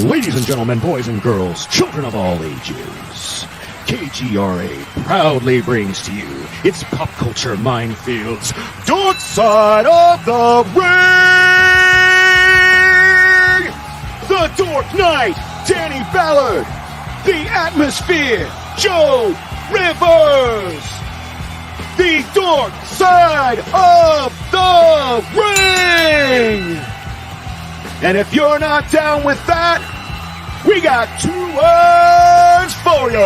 Ladies and gentlemen, boys and girls, children of all ages, KGRA proudly brings to you its Pop Culture Minefield's Dork Side of the Ring! The Dork Knight, Danny Ballard, the Atmosphere, Joe Rivers, the Dork Side of the Ring! And if you're not down with that, we got 2 words for you.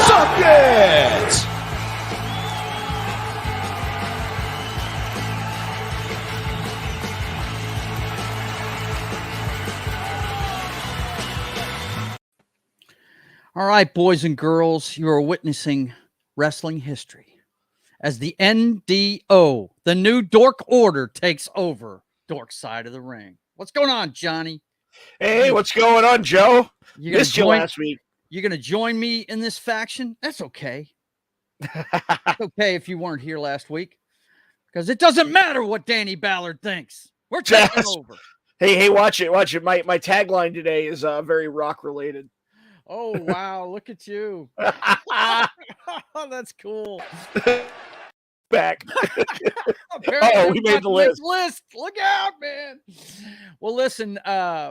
Suck it! All right, boys and girls, you are witnessing wrestling history as the NDO, the New Dork Order, takes over Dork Side of the Ring. What's going on, Johnny? Hey, what's going on, Joe? Missed you last week. You're going to join me in this faction? That's okay. It's okay if you weren't here last week, because it doesn't matter what Danny Ballard thinks. We're taking over. Hey, watch it. My tagline today is very rock related. Oh, wow. Look at you. That's cool. Back. Oh, we made the list. Look out, man. Well, listen,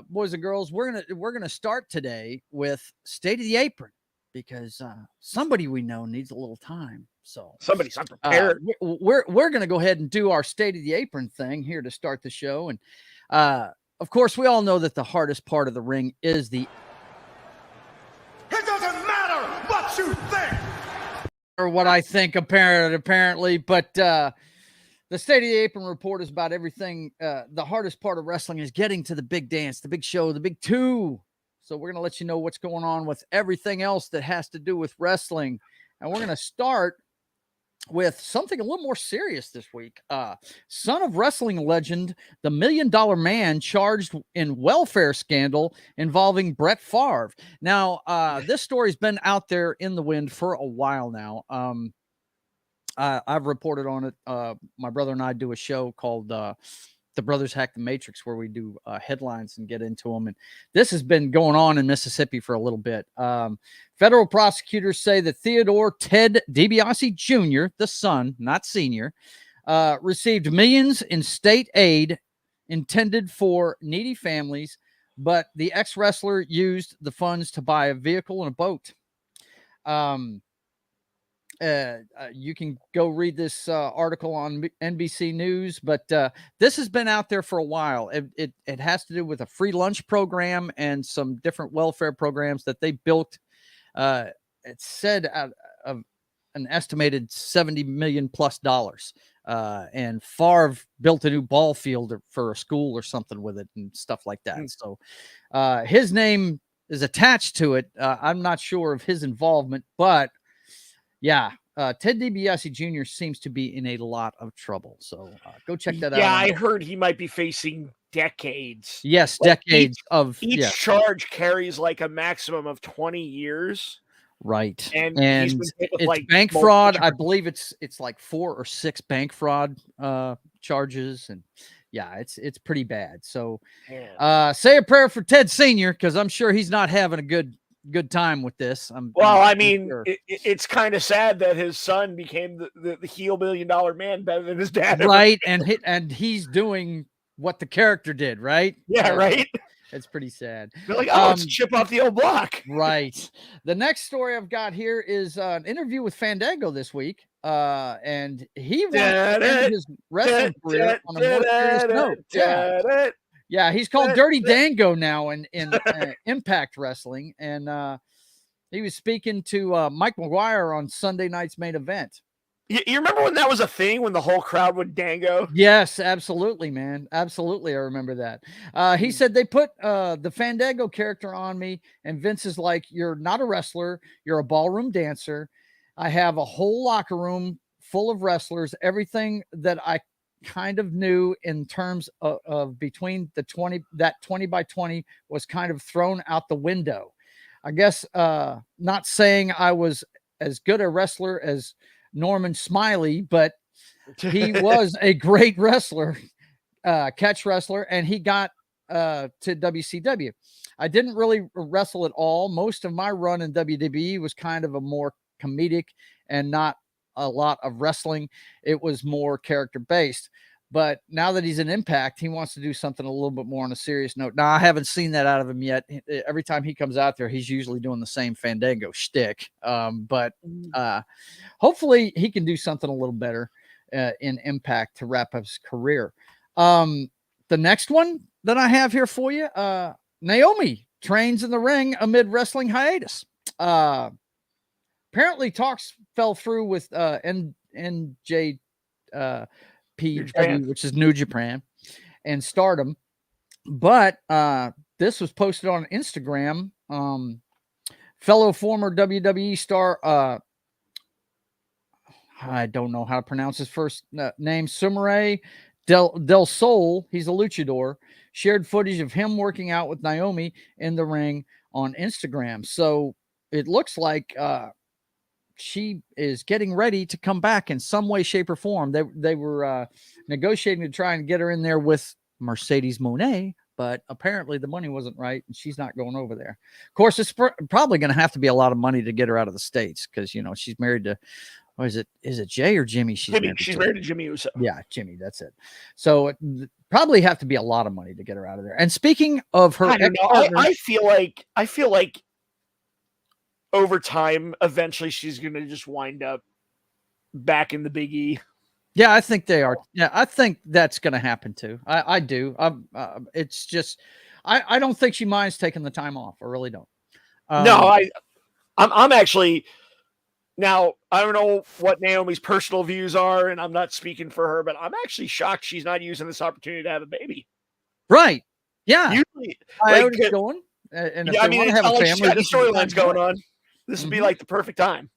boys and girls, we're gonna start today with State of the Apron, because somebody we know needs a little time. So somebody's unprepared. We're gonna go ahead and do our State of the Apron thing here to start the show, and of course, we all know that the hardest part of the ring is the. It doesn't matter what you think. Or what I think, apparently, but the State of the Apron report is about everything. The hardest part of wrestling is getting to the big dance, the big show, the big 2. So we're going to let you know what's going on with everything else that has to do with wrestling. And we're going to start with something a little more serious this week. Son of wrestling legend, the $1 Million Man, charged in welfare scandal involving Brett Favre. Now, this story's been out there in the wind for a while now. I've reported on it. My brother and I do a show called The Brothers Hack the Matrix, where we do headlines and get into them. And this has been going on in Mississippi for a little bit. Federal prosecutors say that Theodore Ted DiBiase Jr., the son, not senior, received millions in state aid intended for needy families, but the ex-wrestler used the funds to buy a vehicle and a boat. You can go read this article on NBC News, but this has been out there for a while. It has to do with a free lunch program and some different welfare programs that they built. It said out of an estimated $70 million plus. And Favre built a new ball field for a school or something with it and stuff like that. So his name is attached to it. I'm not sure of his involvement, but yeah, Ted DiBiase Jr. seems to be in a lot of trouble. So go check that out. Yeah, I heard he might be facing decades. Yes, decades of each charge carries like a maximum of 20 years. Right. And it's like bank fraud. I believe it's like 4 or 6 bank fraud charges. And yeah, it's pretty bad. So say a prayer for Ted Sr., because I'm sure he's not having a good time with this. It's kind of sad that his son became the heel $1 million man better than his dad. Right. And he's doing what the character did, right? Yeah, right. It's pretty sad. They're like, oh, it's a chip off the old block. Right. The next story I've got here is an interview with Fandango this week. And he wants to end his wrestling career on a more serious note. Yeah, he's called Dirty Dango now in Impact Wrestling. And he was speaking to Mike McGuire on Sunday night's main event. You remember when that was a thing, when the whole crowd would dango? Yes, absolutely, man. Absolutely, I remember that. He said they put the Fandango character on me, and Vince is like, you're not a wrestler, you're a ballroom dancer. I have a whole locker room full of wrestlers, everything that I kind of knew in terms of between the 20 by 20 was kind of thrown out the window. I guess not saying I was as good a wrestler as Norman Smiley, but he was a great wrestler, catch wrestler, and he got to WCW. I didn't really wrestle at all. Most of my run in WWE was kind of a more comedic and not a lot of wrestling. It was more character based. But now that he's in Impact, he wants to do something a little bit more on a serious note. Now, I haven't seen that out of him yet. Every time he comes out there, he's usually doing the same Fandango shtick. But hopefully he can do something a little better in Impact to wrap up his career. The next one that I have here for you, Naomi trains in the ring amid wrestling hiatus. Apparently talks fell through with NJPW, which is New Japan, and Stardom. But this was posted on Instagram. Fellow former WWE star, I don't know how to pronounce his first name, Sumire Del Sol, he's a luchador, shared footage of him working out with Naomi in the ring on Instagram. So it looks like she is getting ready to come back in some way, shape, or form. They were negotiating to try and get her in there with Mercedes Moné, but apparently the money wasn't right, and she's not going over there. Of course, it's probably going to have to be a lot of money to get her out of the States because, you know, she's married to, or is it Jay or Jimmy? She's married to Jimmy Uso. Yeah, Jimmy, that's it. So it probably have to be a lot of money to get her out of there. And speaking of her, I feel like over time, eventually she's going to just wind up back in the Big E. Yeah, I think they are. Yeah, I think that's going to happen too. I do. It's just, I don't think she minds taking the time off. I really don't. No, I'm actually, now I don't know what Naomi's personal views are, and I'm not speaking for her, but I'm actually shocked she's not using this opportunity to have a baby. Right. Yeah. Usually, like, going. And if they want to have a family, the storyline's going on. This would be like the perfect time.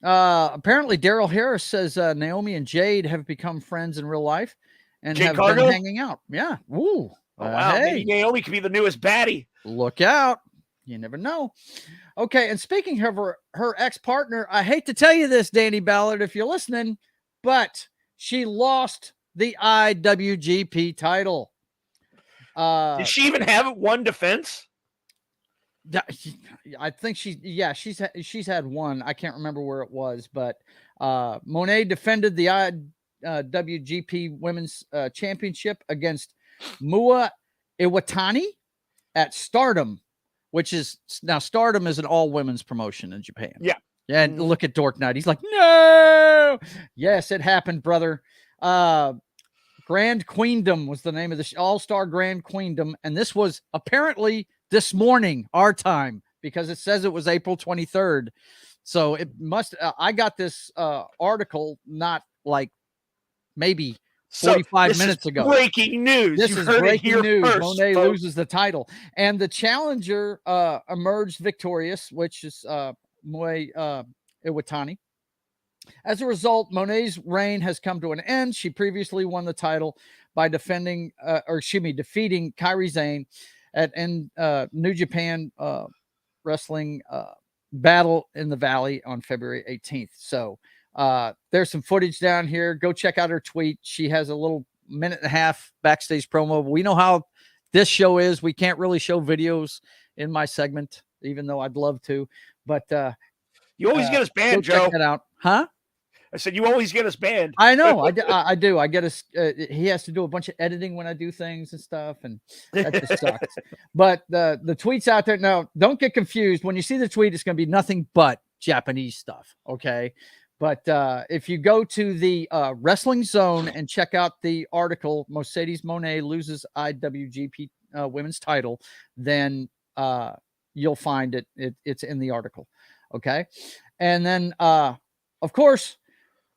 Apparently Daryl Harris says Naomi and Jade have become friends in real life and Jade have Cargill? been hanging out. Yeah. Ooh. Oh, wow. Hey. Maybe Naomi could be the newest baddie. Look out. You never know. Okay. And speaking of her ex-partner, I hate to tell you this, Danny Ballard, if you're listening, but she lost the IWGP title. Did she even have one defense? I think she's had one. I can't remember where it was, but Monet defended the IWGP Women's Championship against Mua Iwatani at Stardom, which is now Stardom is an all women's promotion in Japan. Yeah. And look at Dork Knight. He's like, no. Yes, it happened, brother. Grand Queendom was the name of the All-Star Grand Queendom, and this was apparently this morning, our time, because it says it was April 23rd. So it must, I got this article not like maybe 45 minutes ago. Breaking news. This is breaking news. Monet loses the title. And the challenger emerged victorious, which is Moe Iwatani. As a result, Monet's reign has come to an end. She previously won the title by defeating Kairi Sane at New Japan Wrestling Battle in the Valley on February 18th. So there's some footage down here. Go check out her tweet. She has a little minute and a half backstage promo. We know how this show is. We can't really show videos in my segment, even though I'd love to. But you always get us banned, Joe. Check that out. Huh? I said, you always get us banned. I know. I do. I get us. He has to do a bunch of editing when I do things and stuff. And that just sucks. But the tweets out there. Now, don't get confused. When you see the tweet, it's going to be nothing but Japanese stuff. Okay. But if you go to the Wrestling Zone and check out the article, Mercedes Moné loses IWGP women's title, then you'll find it. It's in the article. Okay. And then, of course,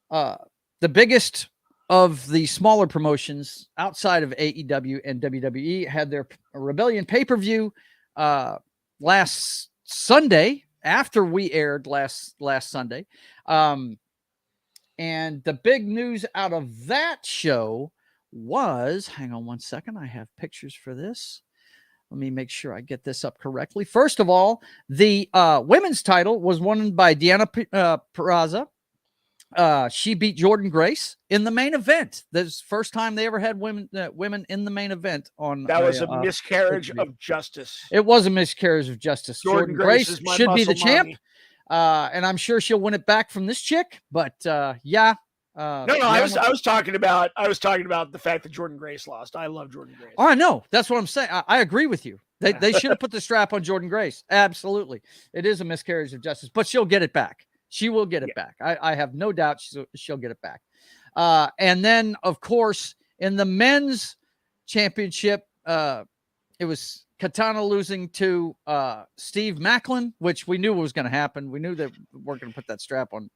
the biggest of the smaller promotions outside of AEW and WWE had their Rebellion pay-per-view last Sunday after we aired last Sunday. And the big news out of that show was, hang on one second, I have pictures for this. Let me make sure I get this up correctly. First of all, the women's title was won by Deanna Purrazzo. She beat Jordan Grace in the main event. This first time they ever had women in the main event on. That was a miscarriage of justice. It was a miscarriage of justice. Jordan Grace should be the champ, and I'm sure she'll win it back from this chick. But yeah. I was talking about the fact that Jordan Grace lost. I love Jordan Grace. Oh, I know. That's what I'm saying. I agree with you. They should have put the strap on Jordan Grace. Absolutely. It is a miscarriage of justice, but she'll get it back. She will get it back. I have no doubt she'll get it back. And then, of course, in the men's championship, it was Katana losing to Steve Macklin, which we knew was going to happen. We knew that we weren't going to put that strap on.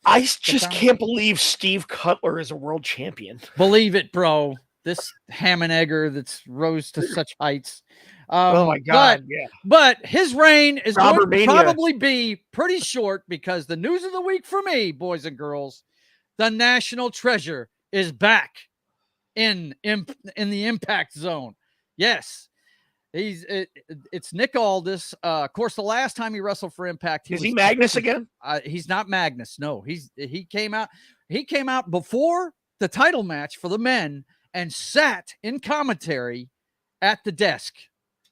I just can't believe Steve Cutler is a world champion. Believe it, bro. This ham and egger that's rose to such heights. Oh my God! But his reign is going to probably be pretty short because the news of the week for me, boys and girls, the national treasure is back in the Impact Zone. Yes, it's Nick Aldis. Of course, the last time he wrestled for Impact, is he Magnus again? He's not Magnus. No, he came out. He came out before the title match for the men and sat in commentary at the desk.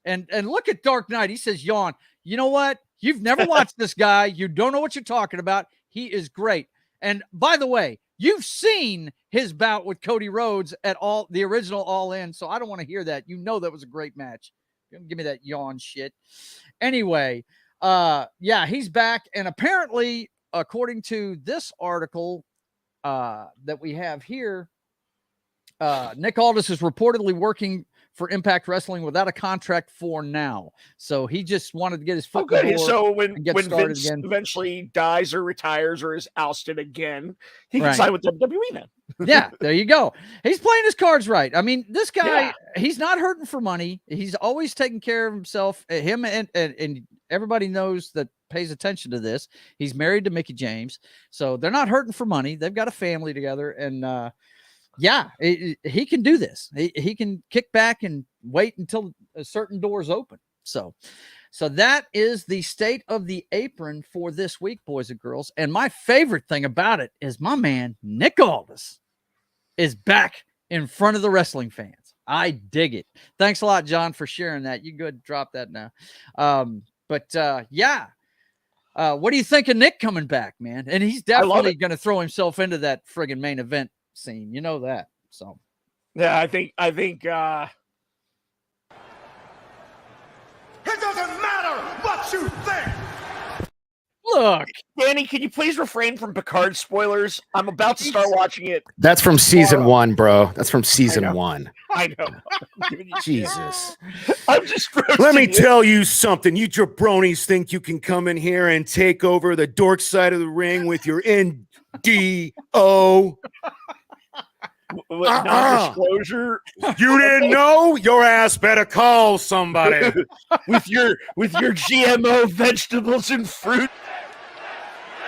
And look at Dork Knight. He says, yawn. You know what? You've never watched this guy. You don't know what you're talking about. He is great. And by the way, you've seen his bout with Cody Rhodes at the original All In. So I don't want to hear that. You know that was a great match. Give me that yawn shit. Anyway, he's back. And apparently, according to this article that we have here, Nick Aldis is reportedly working for Impact Wrestling without a contract for now. So he just wanted to get his foot in the door. So when Vince eventually dies or retires or is ousted again, he can sign with WWE then. Yeah, there you go. He's playing his cards right. I mean, this guy, he's not hurting for money. He's always taking care of himself. Him and everybody knows that pays attention to this. He's married to Mickie James. So they're not hurting for money. They've got a family together. And he can do this. He can kick back and wait until a certain door's open. So that is the state of the apron for this week, boys and girls. And my favorite thing about it is my man, Nick Aldis, is back in front of the wrestling fans. I dig it. Thanks a lot, John, for sharing that. You go ahead and drop that now. What do you think of Nick coming back, man? And he's definitely going to throw himself into that friggin' main event scene. You know that. So yeah, I think it doesn't matter what you think. Look, Danny, can you please refrain from Picard spoilers? I'm about to start watching it. That's from season 1, bro. That's from season 1. I know. Jesus. I'm just Let me tell you something. You jabronis think you can come in here and take over the dork side of the ring with your NDO. Non-disclosure. You didn't know? Your ass better call somebody. with your GMO vegetables and fruit.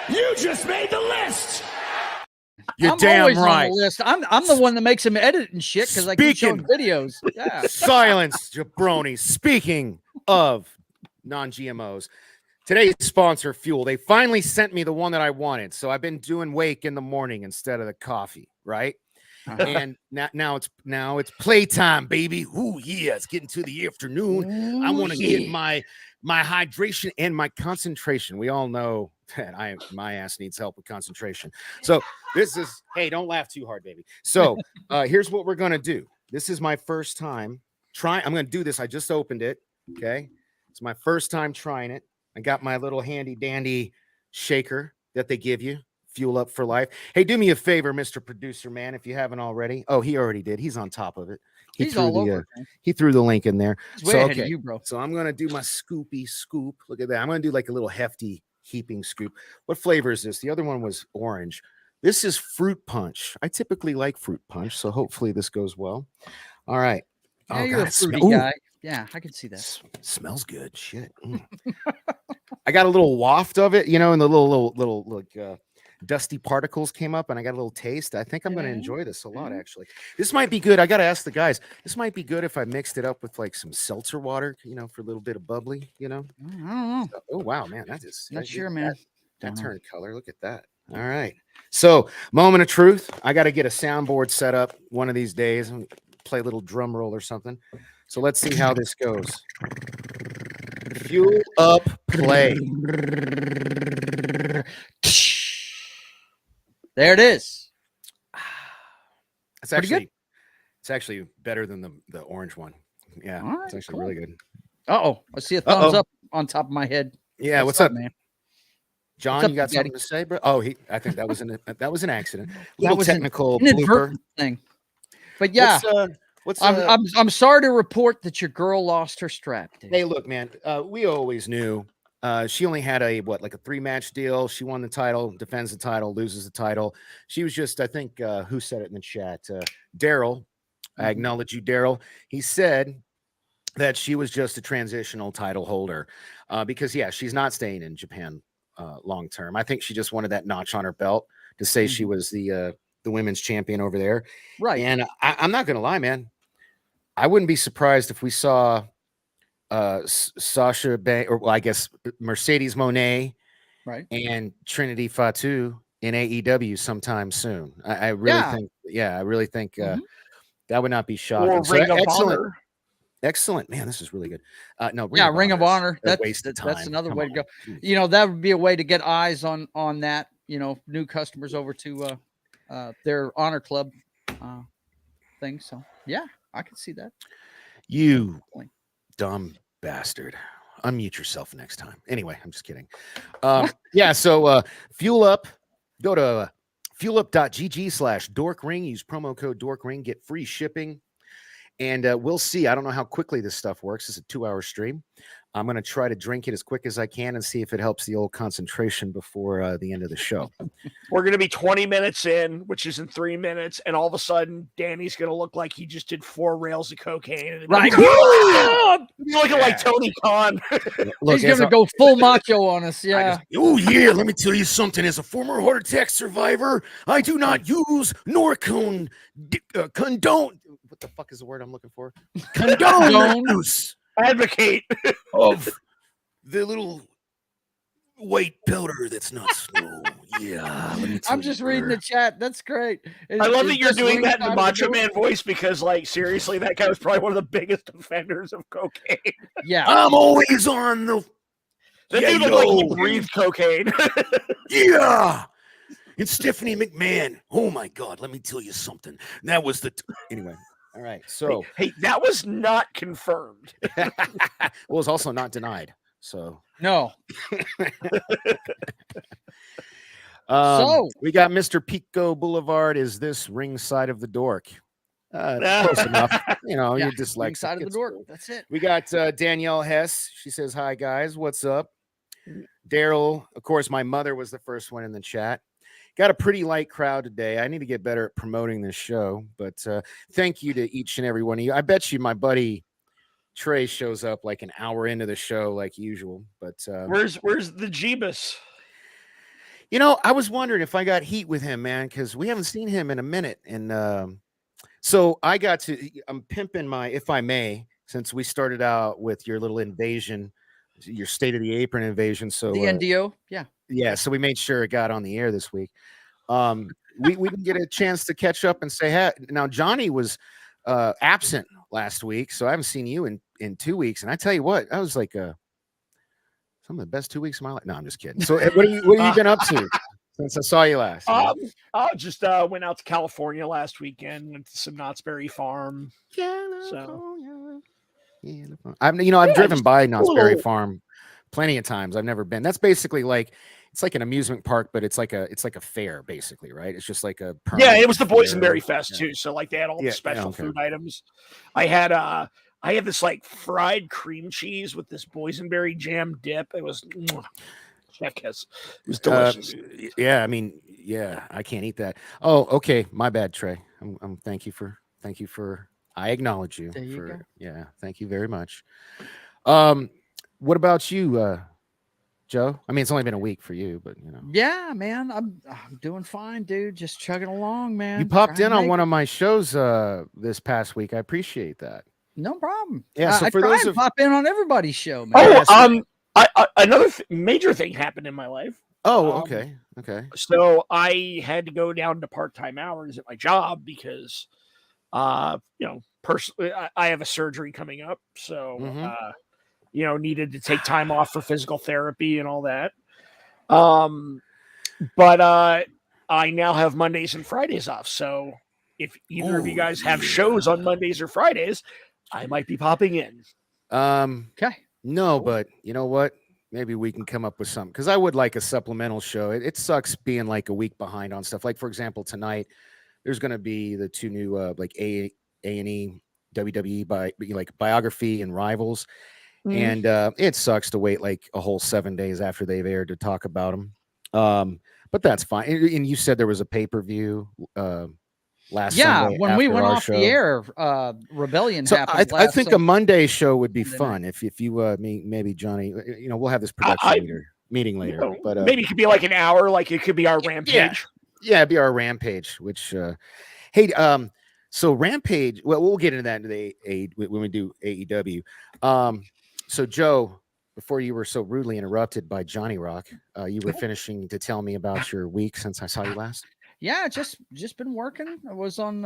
You just made the list. You're I'm damn always right. on the list. I'm the one that makes him edit and shit because I keep showing videos. Yeah. Silence, jabroni. Speaking of non-GMOs, today's sponsor, Fuel. They finally sent me the one that I wanted. So I've been doing Wake in the morning instead of the coffee, right? And now it's playtime, baby. Ooh, yeah, it's getting to the afternoon. I want to get my hydration and my concentration. We all know that my ass needs help with concentration. So this is, hey, don't laugh too hard, baby. So here's what we're gonna do. This is my first time trying. I'm gonna do this. I just opened it. Okay, it's my first time trying it. I got my little handy dandy shaker that they give you. Fuel up for life. Hey, do me a favor, Mr. Producer Man, if you haven't already. Oh, he already did. He's on top of it. He's all over. He threw the link in there. He's way ahead of you, bro. So I'm gonna do my scoopy scoop. Look at that. I'm gonna do like a little hefty heaping scoop. What flavor is this? The other one was orange. This is fruit punch. I typically like fruit punch, so hopefully this goes well. All right. Yeah, you're a fruity guy. Yeah, I can see that. Smells good. Shit. I got a little waft of it, and the little like dusty particles came up, and I got a little taste. I think I'm going to enjoy this a lot, actually. This might be good. I got to ask the guys. This might be good if I mixed it up with like some seltzer water, for a little bit of bubbly, I don't know. Oh, wow, man. That is. Not sure, man. That turned color. Look at that. All right. So, moment of truth. I got to get a soundboard set up one of these days and play a little drum roll or something. So let's see how this goes. Fuel up, play. There it is. It's Pretty good. actually better than the orange one. Yeah, All right, it's actually cool. really good. Uh-oh. I see a thumbs up on top of my head. Yeah, what's up, man? John? What's up, You got Daddy? something to say, bro? Oh, I think that was an accident. That Little was technical an blooper. inadvertent thing. But yeah, I'm sorry to report that your girl lost her strap. Dude. Hey, look, man. We always knew she only had a 3-match deal. She won the title, defends the title, loses the title. She was just, I think, who said it in the chat? Daryl. I acknowledge you, Daryl. He said that she was just a transitional title holder because, yeah, she's not staying in Japan long term. I think she just wanted that notch on her belt to say she was the women's champion over there. Right. And I'm not going to lie, man. I wouldn't be surprised if we saw Sasha Banks, or I guess Mercedes Moné, right, and Trinity Fatu in AEW sometime soon. I really think that would not be shocking. Or Ring of Honor. Excellent, man. This is really good. No, Ring of Honor. That's that's another way to go. You know, that would be a way to get eyes on that. You know, new customers over to their Honor Club thing. So yeah, I can see that. You dumb bastard. Unmute yourself next time. Anyway, I'm just kidding. Yeah, so fuel up. Go to fuelup.gg/dorkring. Use promo code dorkring. Get free shipping. And we'll see. I don't know how quickly this stuff works. It's a 2-hour stream. I'm going to try to drink it as quick as I can and see if it helps the old concentration before the end of the show. We're going to be 20 minutes in, which is in 3 minutes. And all of a sudden, Danny's going to look like he just did 4 rails of cocaine. Right. You're looking like Tony Khan. He's going to go full macho on us. Yeah. Oh, yeah. Let me tell you something. As a former heart attack survivor, I do not use nor condone. What the fuck is the word I'm looking for? Condone. Advocate of the little white powder that's not snow. Yeah, I'm just reading the chat. That's great. I love that you're doing that in the Macho Man voice because, like, seriously, that guy was probably one of the biggest offenders of cocaine. Yeah, I'm always on the. That dude looked like he breathed cocaine. Yeah. It's Stephanie McMahon. Oh my God! Let me tell you something. That was the anyway. All right, so hey, that was not confirmed. Well, it's also not denied. So no. So we got Mr. Pico Boulevard. Is this ringside of the Dork? Close enough. You know, you dislike ringside of the Dork. That's it. We got Danielle Hess. She says, "Hi guys, what's up?" Daryl, of course, my mother was the first one in the chat. Got a pretty light crowd today. I need to get better at promoting this show, but thank you to each and every one of you. I bet you my buddy Trey shows up like an hour into the show like usual. But where's the Jeebus? You know, I was wondering if I got heat with him, man, because we haven't seen him in a minute. And so I'm pimping my, if I may, since we started out with your little invasion, your State of the Apron invasion. So the NDO, yeah, so we made sure it got on the air this week. We didn't get a chance to catch up and say hey. Now Johnny was absent last week, so I haven't seen you in 2 weeks. And I tell you what, that was like some of the best 2 weeks of my life. No, I'm just kidding. So what have you been up to since I saw you last? I just went out to California last weekend, went to some Knott's Berry Farm. California. I've driven by Knott's Berry Farm plenty of times. I've never been. That's basically like it's like an amusement park, but it's like a fair, basically, right? It's just like a it was the Boysenberry Fest too. So like they had all the special food items. I had this like fried cream cheese with this boysenberry jam dip. It was chef kiss. It was delicious. I can't eat that. Oh, okay, my bad, Trey. Thank you for. I acknowledge you. There you go. Yeah, thank you very much. What about you, Joe? I mean, it's only been a week for you, but you know. Yeah, man, I'm doing fine, dude. Just chugging along, man. You popped in on one of my shows this past week. I appreciate that. No problem. Yeah, so I for try those and of pop in on everybody's show, man. Another major thing happened in my life. Oh, okay. So I had to go down to part-time hours at my job because, personally, I have a surgery coming up. So, needed to take time off for physical therapy and all that. But I now have Mondays and Fridays off. So if either of you guys have shows on Mondays or Fridays, I might be popping in. Okay. No, but you know what? Maybe we can come up with something, because I would like a supplemental show. It sucks being like a week behind on stuff. Like, for example, tonight there's going to be the two new like A&E WWE by like Biography and Rivals, and it sucks to wait like a whole 7 days after they've aired to talk about them. But that's fine. And you said there was a pay-per-view last Sunday when we went off show. the air, Rebellion So happened. I think a Monday show would be Monday fun if you maybe Johnny, we'll have this production meeting later, but maybe it could be like an hour, like it could be our Rampage. Yeah, it'd be our Rampage. Which so Rampage. Well, we'll get into that when we do AEW. So Joe, before you were so rudely interrupted by Johnny Rock, you were finishing to tell me about your week since I saw you last. Yeah, just been working. I was on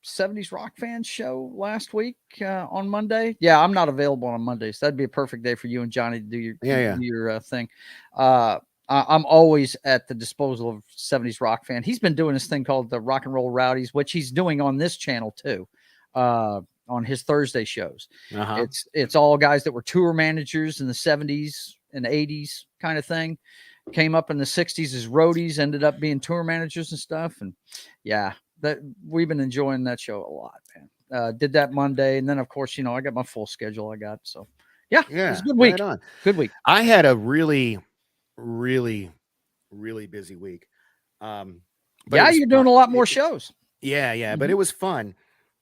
70s Rock Fans show last week on Monday. Yeah, I'm not available on Mondays. That'd be a perfect day for you and Johnny to do your thing. I'm always at the disposal of 70s Rock Fan. He's been doing this thing called the Rock and Roll Rowdies, which he's doing on this channel too, on his Thursday shows. It's all guys that were tour managers in the 70s and 80s kind of thing. Came up in the 60s as roadies, ended up being tour managers and stuff. And yeah, that we've been enjoying that show a lot, man. Did that Monday. And then of course, I got my full schedule I got. So yeah, it was a good week. Right on. Good week. I had a really, really, really busy week. You're doing a lot more shows. Yeah. But it was fun.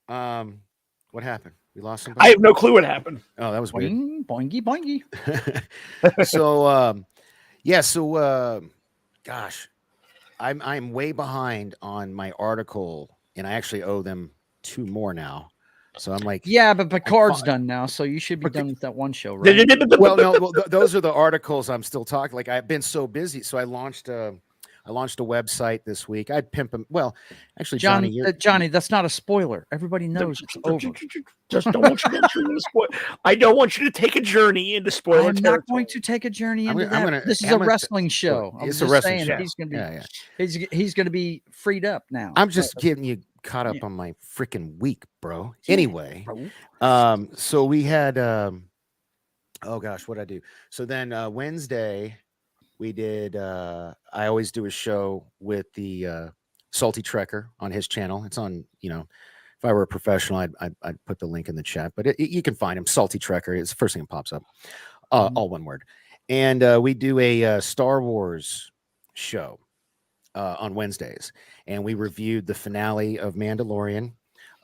What happened? We lost somebody? I have no clue what happened. Oh, that was weird. Boingy, boingy. So, gosh, I'm way behind on my article, and I actually owe them 2 more now. So I'm like, yeah, but Picard's done now, so you should be done with that one show, right? Well, those are the articles I'm still talking. Like, I've been so busy, so I launched a website this week. I'd pimp them. Well, actually, Johnny, that's not a spoiler. Everybody knows it's over. Just don't want you to enter into spoil. I don't want you to take a journey into spoiler I'm territory. not going to take a journey into that. This is a wrestling show. It's a wrestling show. He's going to be, he's going to be freed up now. I'm just getting you caught up on my freaking week, bro. Anyway, so we had, oh gosh, what'd I do? So then Wednesday we did, I always do a show with the Salty Trekker on his channel. It's on, if I were a professional, I'd put the link in the chat, but you can find him, Salty Trekker. It's the first thing that pops up, all one word. And we do a Star Wars show on Wednesdays, and we reviewed the finale of Mandalorian.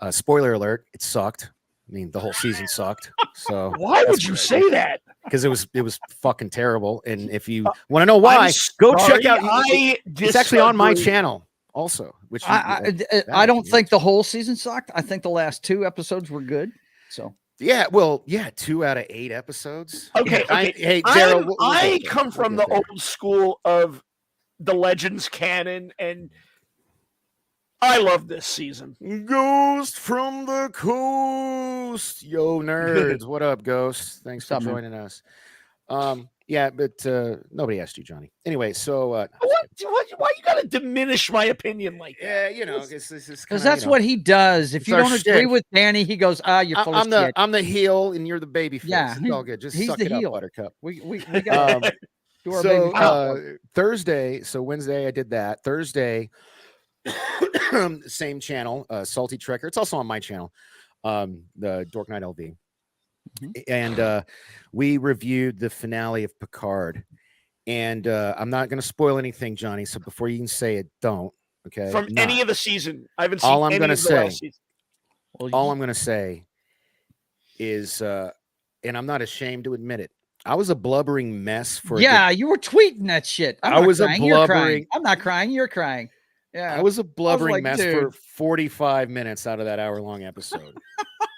Spoiler alert, it sucked. I mean, the whole season sucked. So why would you say that? Because it was fucking terrible. And if you want to know why, go check out. It's actually on my channel also. Which I don't think the whole season sucked. I think the last 2 episodes were good. So yeah, 2 out of 8 episodes. Okay. Hey, Daryl, I come from the old school of the Legends canon, and I love this season. Ghost from the coast. Yo, nerds. What up, Ghost? Thanks for joining us. Yeah, but nobody asked you, Johnny. Anyway, so why you gotta diminish my opinion like that? Yeah, because that's what he does. If you don't agree with Danny, he goes, you're full of shit. I'm the heel and you're the baby face. Yeah, it's all good. Just he's suck the it heel. up, Buttercup. We got Thursday, so Wednesday I did that. Thursday, same channel, Salty Trekker. It's also on my channel, the Dork Knight LV. And we reviewed the finale of Picard. And I'm not going to spoil anything, Johnny. So before you can say it, don't. Okay. From any of the season, I haven't seen all I'm any gonna of the say. last season. All I'm going to say is, and I'm not ashamed to admit it, I was a blubbering mess for. You were tweeting that shit. I'm not crying. I'm not crying. You're crying. Yeah. I was a blubbering like, mess dude. for 45 minutes out of that hour-long episode.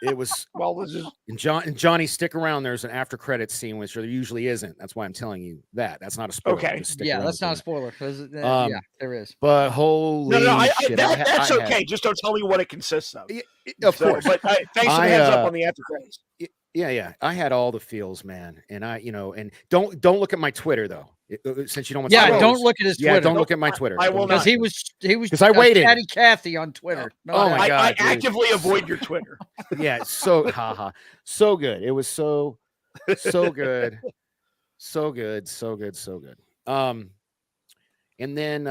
It was this is and Johnny, stick around. There's an after credits scene, which there usually isn't. That's why I'm telling you that. That's not a spoiler. Okay. Just stick Yeah, around that's for not a that. spoiler. 'Cause, yeah, there is. But holy shit, that's I okay. had, Just don't tell me what it consists of. of course. But thanks for the heads up on the after credits. Yeah. I had all the feels, man. And and don't look at my Twitter though. Since you don't want don't look at his Twitter. Yeah, don't look at my Twitter. I will because not. he was 'Cause I waited. Catty Cathy on Twitter. Oh my God, I dude. actively avoid your Twitter. Yeah, so so good. It was so good. So good. And then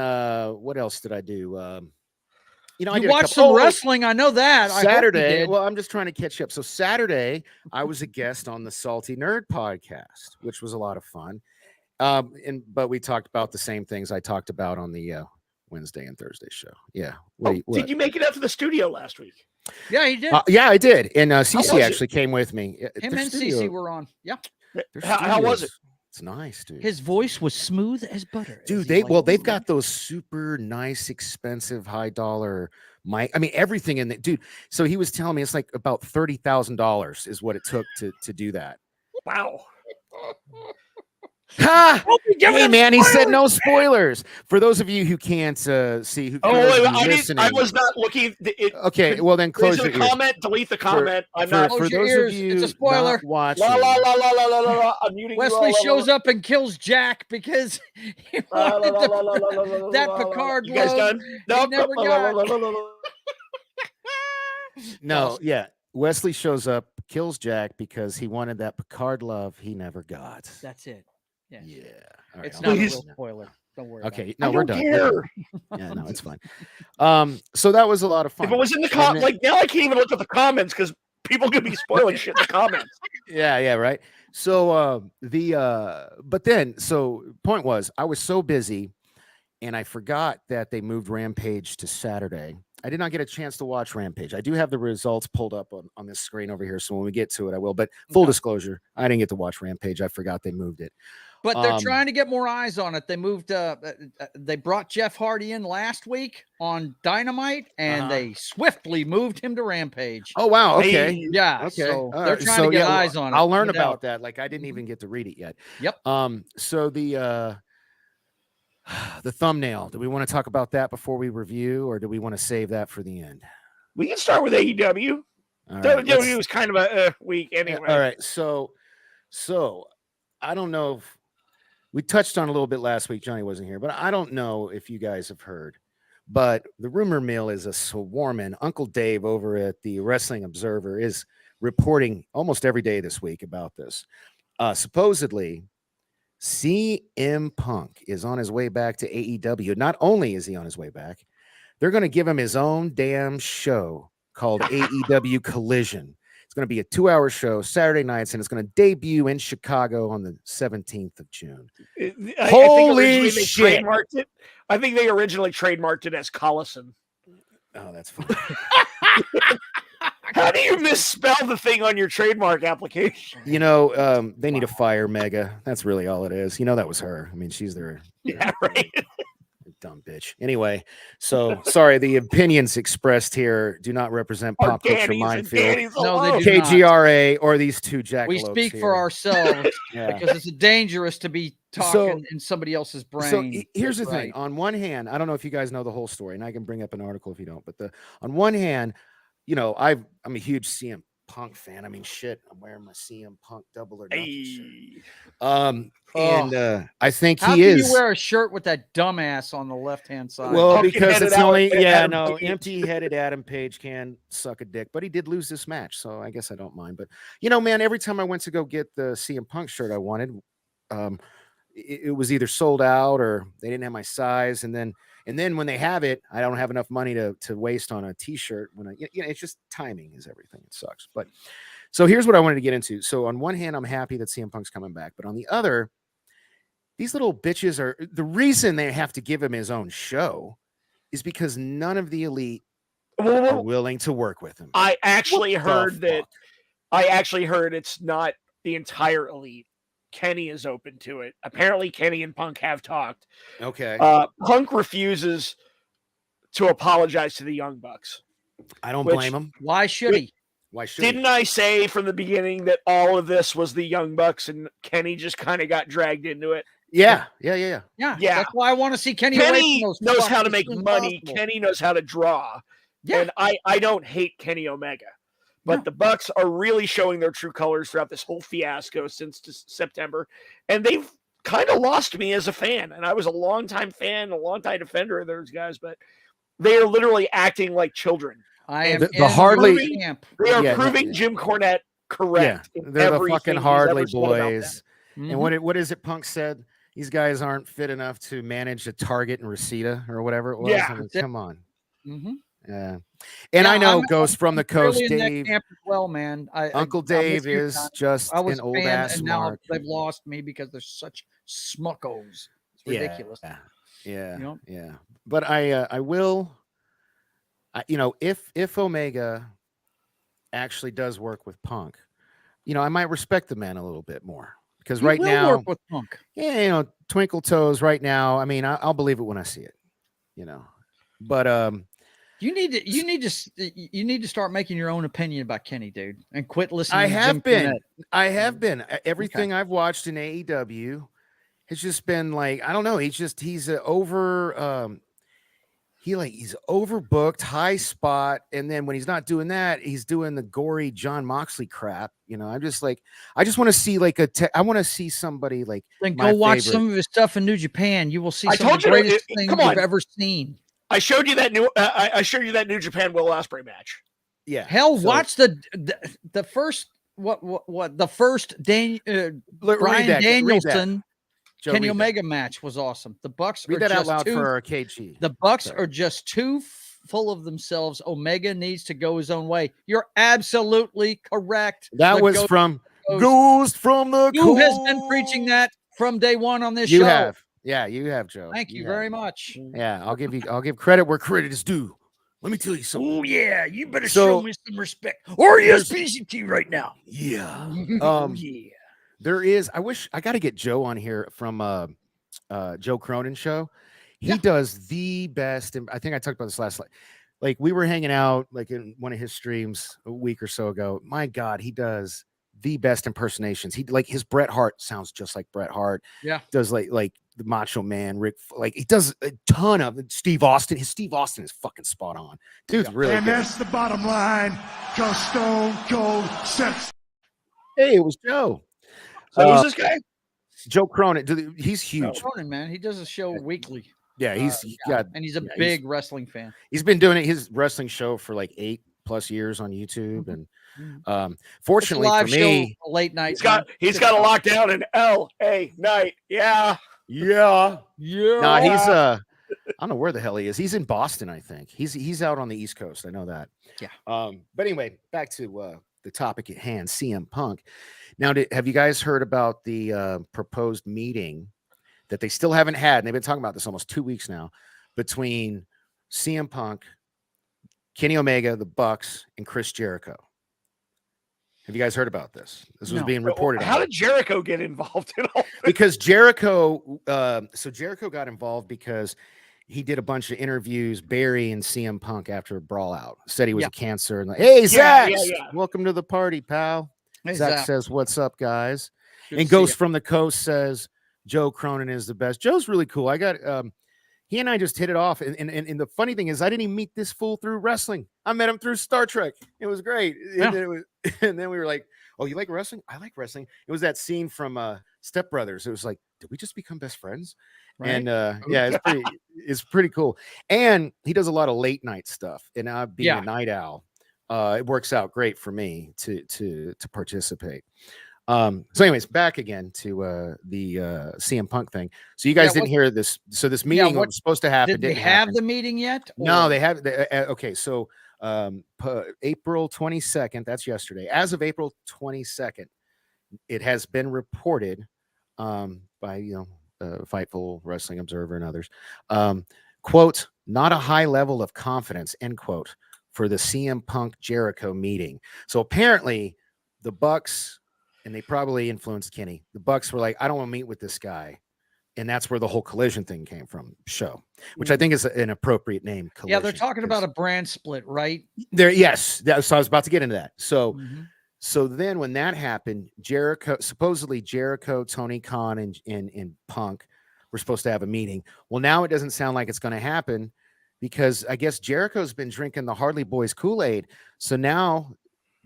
what else did I do? I you did watched some wrestling. I know that. Saturday. Well, I'm just trying to catch up. So Saturday, I was a guest on the Salty Nerd podcast, which was a lot of fun. But we talked about the same things I talked about on the Wednesday and Thursday show. Yeah. Did you make it out to the studio last week? Yeah, he did. Yeah, I did. And Cece actually came with me. Him and Cece were on. Yeah. How was it? It's nice, dude. His voice was smooth as butter. Dude, they've got those super nice, expensive, high dollar mic. I mean, everything in it, dude. So he was telling me it's like about $30,000 is what it took to do that. Wow. Ha! Hey, man, he said no spoilers. For those of you who can't see, who I was not looking. Okay, well then close your ears. Comment, delete the comment. I'm for not. For those of you it's a spoiler. Watching, I'm muting Wesley shows up and kills Jack because he wanted that Picard. You guys done? No, never got. No, yeah. Wesley shows up, kills Jack because he wanted that Picard love he never got. That's it. Yeah. Right, it's not a real spoiler. Don't worry. Okay. No, we're done. Care. Yeah, no, it's fine. So that was a lot of fun. If it was in the comments, like now I can't even look at the comments because people could be spoiling shit in the comments. Yeah, right. So but then point was I was so busy and I forgot that they moved Rampage to Saturday. I did not get a chance to watch Rampage. I do have the results pulled up on this screen over here. So when we get to it, I will. But full disclosure, I didn't get to watch Rampage. I forgot they moved it. But they're trying to get more eyes on it. They moved. They brought Jeff Hardy in last week on Dynamite, and they swiftly moved him to Rampage. Oh wow! Okay, yeah. Okay, so they're trying to get eyes on it. I'll learn about that. Like I didn't even get to read it yet. Yep. So the thumbnail. Do we want to talk about that before we review, or do we want to save that for the end? We can start with AEW. AEW was kind of a week anyway. All right. So I don't know if we touched on a little bit last week. Johnny wasn't here, but I don't know if you guys have heard, but the rumor mill is a swarming. Uncle Dave over at the Wrestling Observer is reporting almost every day this week about this. Supposedly, CM Punk is on his way back to AEW. Not only is he on his way back, they're going to give him his own damn show called AEW Collision. It's going to be a 2-hour show Saturday nights, and it's going to debut in Chicago on the 17th of June. Holy shit! I think they originally trademarked it as Collison. Oh, that's funny. How do you misspell the thing on your trademark application? They need to fire Mega. That's really all it is. That was her. I mean, she's their right. Dumb bitch. Anyway, so sorry. The opinions expressed here do not represent Pop Culture Minefield, no, they do KGRA, or these two jackalopes. We speak here. for ourselves because it's dangerous to be talking in somebody else's brain. So here's the thing. On one hand, I don't know if you guys know the whole story, and I can bring up an article if you don't. But on one hand, I'm a huge CM Punk fan. I mean, shit, I'm wearing my CM Punk double or nothing shirt. And I think How he is. How can you wear a shirt with that dumbass on the left-hand side? Well, because it's only empty-headed Adam Page can suck a dick, but he did lose this match, so I guess I don't mind. But man, every time I went to go get the CM Punk shirt I wanted, it was either sold out or they didn't have my size, and then when they have it, I don't have enough money to waste on a t-shirt. When it's just timing is everything. It sucks. But so here's what I wanted to get into. So on one hand, I'm happy that CM Punk's coming back, but on the other, these little bitches are the reason they have to give him his own show is because none of the elite are willing to work with him. I actually heard it's not the entire elite. Kenny is open to it. Apparently, Kenny and Punk have talked. Okay. Punk refuses to apologize to the Young Bucks. I don't blame him. Why should he? Why should Didn't I say from the beginning that all of this was the Young Bucks and Kenny just kind of got dragged into it? Yeah. Yeah. That's why I want to see Kenny. Kenny away from knows those how to fuckers make as soon as money. possible. Kenny knows how to draw. Yeah. And I don't hate Kenny Omega. But the Bucks are really showing their true colors throughout this whole fiasco since September. And they've kind of lost me as a fan. And I was a longtime fan, a longtime defender of those guys, but they are literally acting like children. I am the Hardly camp. They are proving Jim Cornette correct. They're the fucking Hardly boys. Mm-hmm. And what is it Punk said? These guys aren't fit enough to manage a Target and Reseda or whatever it was. Yeah. I mean, come on. Mm-hmm. Yeah. And I know Ghost from the Coast, really in that Dave. camp as well, man. Uncle Dave is just I was an old fan, ass and now mark. they've lost me because they're such smuckos. It's ridiculous. Yeah. But I will. If Omega actually does work with Punk, I might respect the man a little bit more because He right will now, work with Punk. Twinkle Toes right now. I mean, I'll believe it when I see it. But you need to start making your own opinion about Kenny, dude, and quit listening. I to have Jim been. Cornette. I have been. Everything I've watched in AEW has just been like, I don't know. He's overbooked, high spot, and then when he's not doing that, he's doing the gory John Moxley crap. I'm just like, I just want to see I want to see somebody like. Then go watch some of his stuff in New Japan. You will see some of the greatest things you've ever seen. I showed you that new. I showed you that New Japan Will Ospreay match. Yeah. Hell, watch the first the first Bryan Danielson Kenny Omega match was awesome. The Bucks read are that just out loud too, for KG. The Bucks are just too full of themselves. Omega needs to go his own way. You're absolutely correct. That was from Ghost from the Coast. Who has been preaching that from day one on this show? You have. Yeah, you have, Joe. Thank you very much. Yeah, I'll give credit where credit is due. Let me tell you something. Oh yeah, you better show me some respect. Or PCT right now. Yeah. Yeah. There is. I got to get Joe on here from Joe Cronin show. He does the best. And I think I talked about this last. Like we were hanging out like in one of his streams a week or so ago. My God, he does the best impersonations. He like his Bret Hart sounds just like Bret Hart. Yeah. Does like the Macho Man, Rick. Like he does a ton of Steve Austin. His Steve Austin is fucking spot on. Dude's really and good. that's the bottom line. Cause Stone Cold Sex. Hey, it was Joe. So who's this guy? Joe Cronin. He's huge. Cronin, man. He does a show weekly. Yeah, he's and he's a big wrestling fan. He's been doing his wrestling show for like 8+ years on YouTube, and fortunately for me, late night. He's got a lockdown in LA night. Yeah. Nah, he's I don't know where the hell he is. He's in Boston, I think. He's out on the East Coast. I know that. Yeah. But anyway, back to the topic at hand, CM Punk. Now, have you guys heard about the proposed meeting that they still haven't had? And they've been talking about this almost 2 weeks now between CM Punk, Kenny Omega, the Bucks, and Chris Jericho. Have you guys heard about this? This was being reported. How did Jericho get involved in all this? Because Jericho, Jericho got involved because he did a bunch of interviews burying CM Punk after a brawl out. Said he was a cancer. And like, hey, Zach, welcome to the party, pal. Hey, Zach says, what's up, guys? And Ghost from the Coast says, Joe Cronin is the best. Joe's really cool. I got he and I just hit it off. And the funny thing is, I didn't even meet this fool through wrestling. I met him through Star Trek. It was great. Yeah. And then we were like, oh, you like wrestling? I like wrestling. It was that scene from Step Brothers. It was like, did we just become best friends? Right. And it's pretty cool. And he does a lot of late night stuff. And being a night owl, it works out great for me to participate. So anyways, back again to the CM Punk thing. So you guys didn't hear this. So this meeting was supposed to happen. Did they have the meeting yet? Or? No, they have. Okay, so April 22nd, that's yesterday. As of April 22nd, it has been reported by Fightful, Wrestling Observer, and others. Quote, not a high level of confidence, end quote, for the CM Punk Jericho meeting. So apparently the Bucks, and they probably influenced Kenny, the Bucks were like, I don't want to meet with this guy and that's where the whole Collision thing came from. Show, which I think is an appropriate name. Collision, yeah, they're talking about a brand split, right? There, yes. So I was about to get into that. So, so then when that happened, supposedly Jericho, Tony Khan, and Punk were supposed to have a meeting. Well, now it doesn't sound like it's going to happen because I guess Jericho's been drinking the Harley Boys Kool-Aid. So now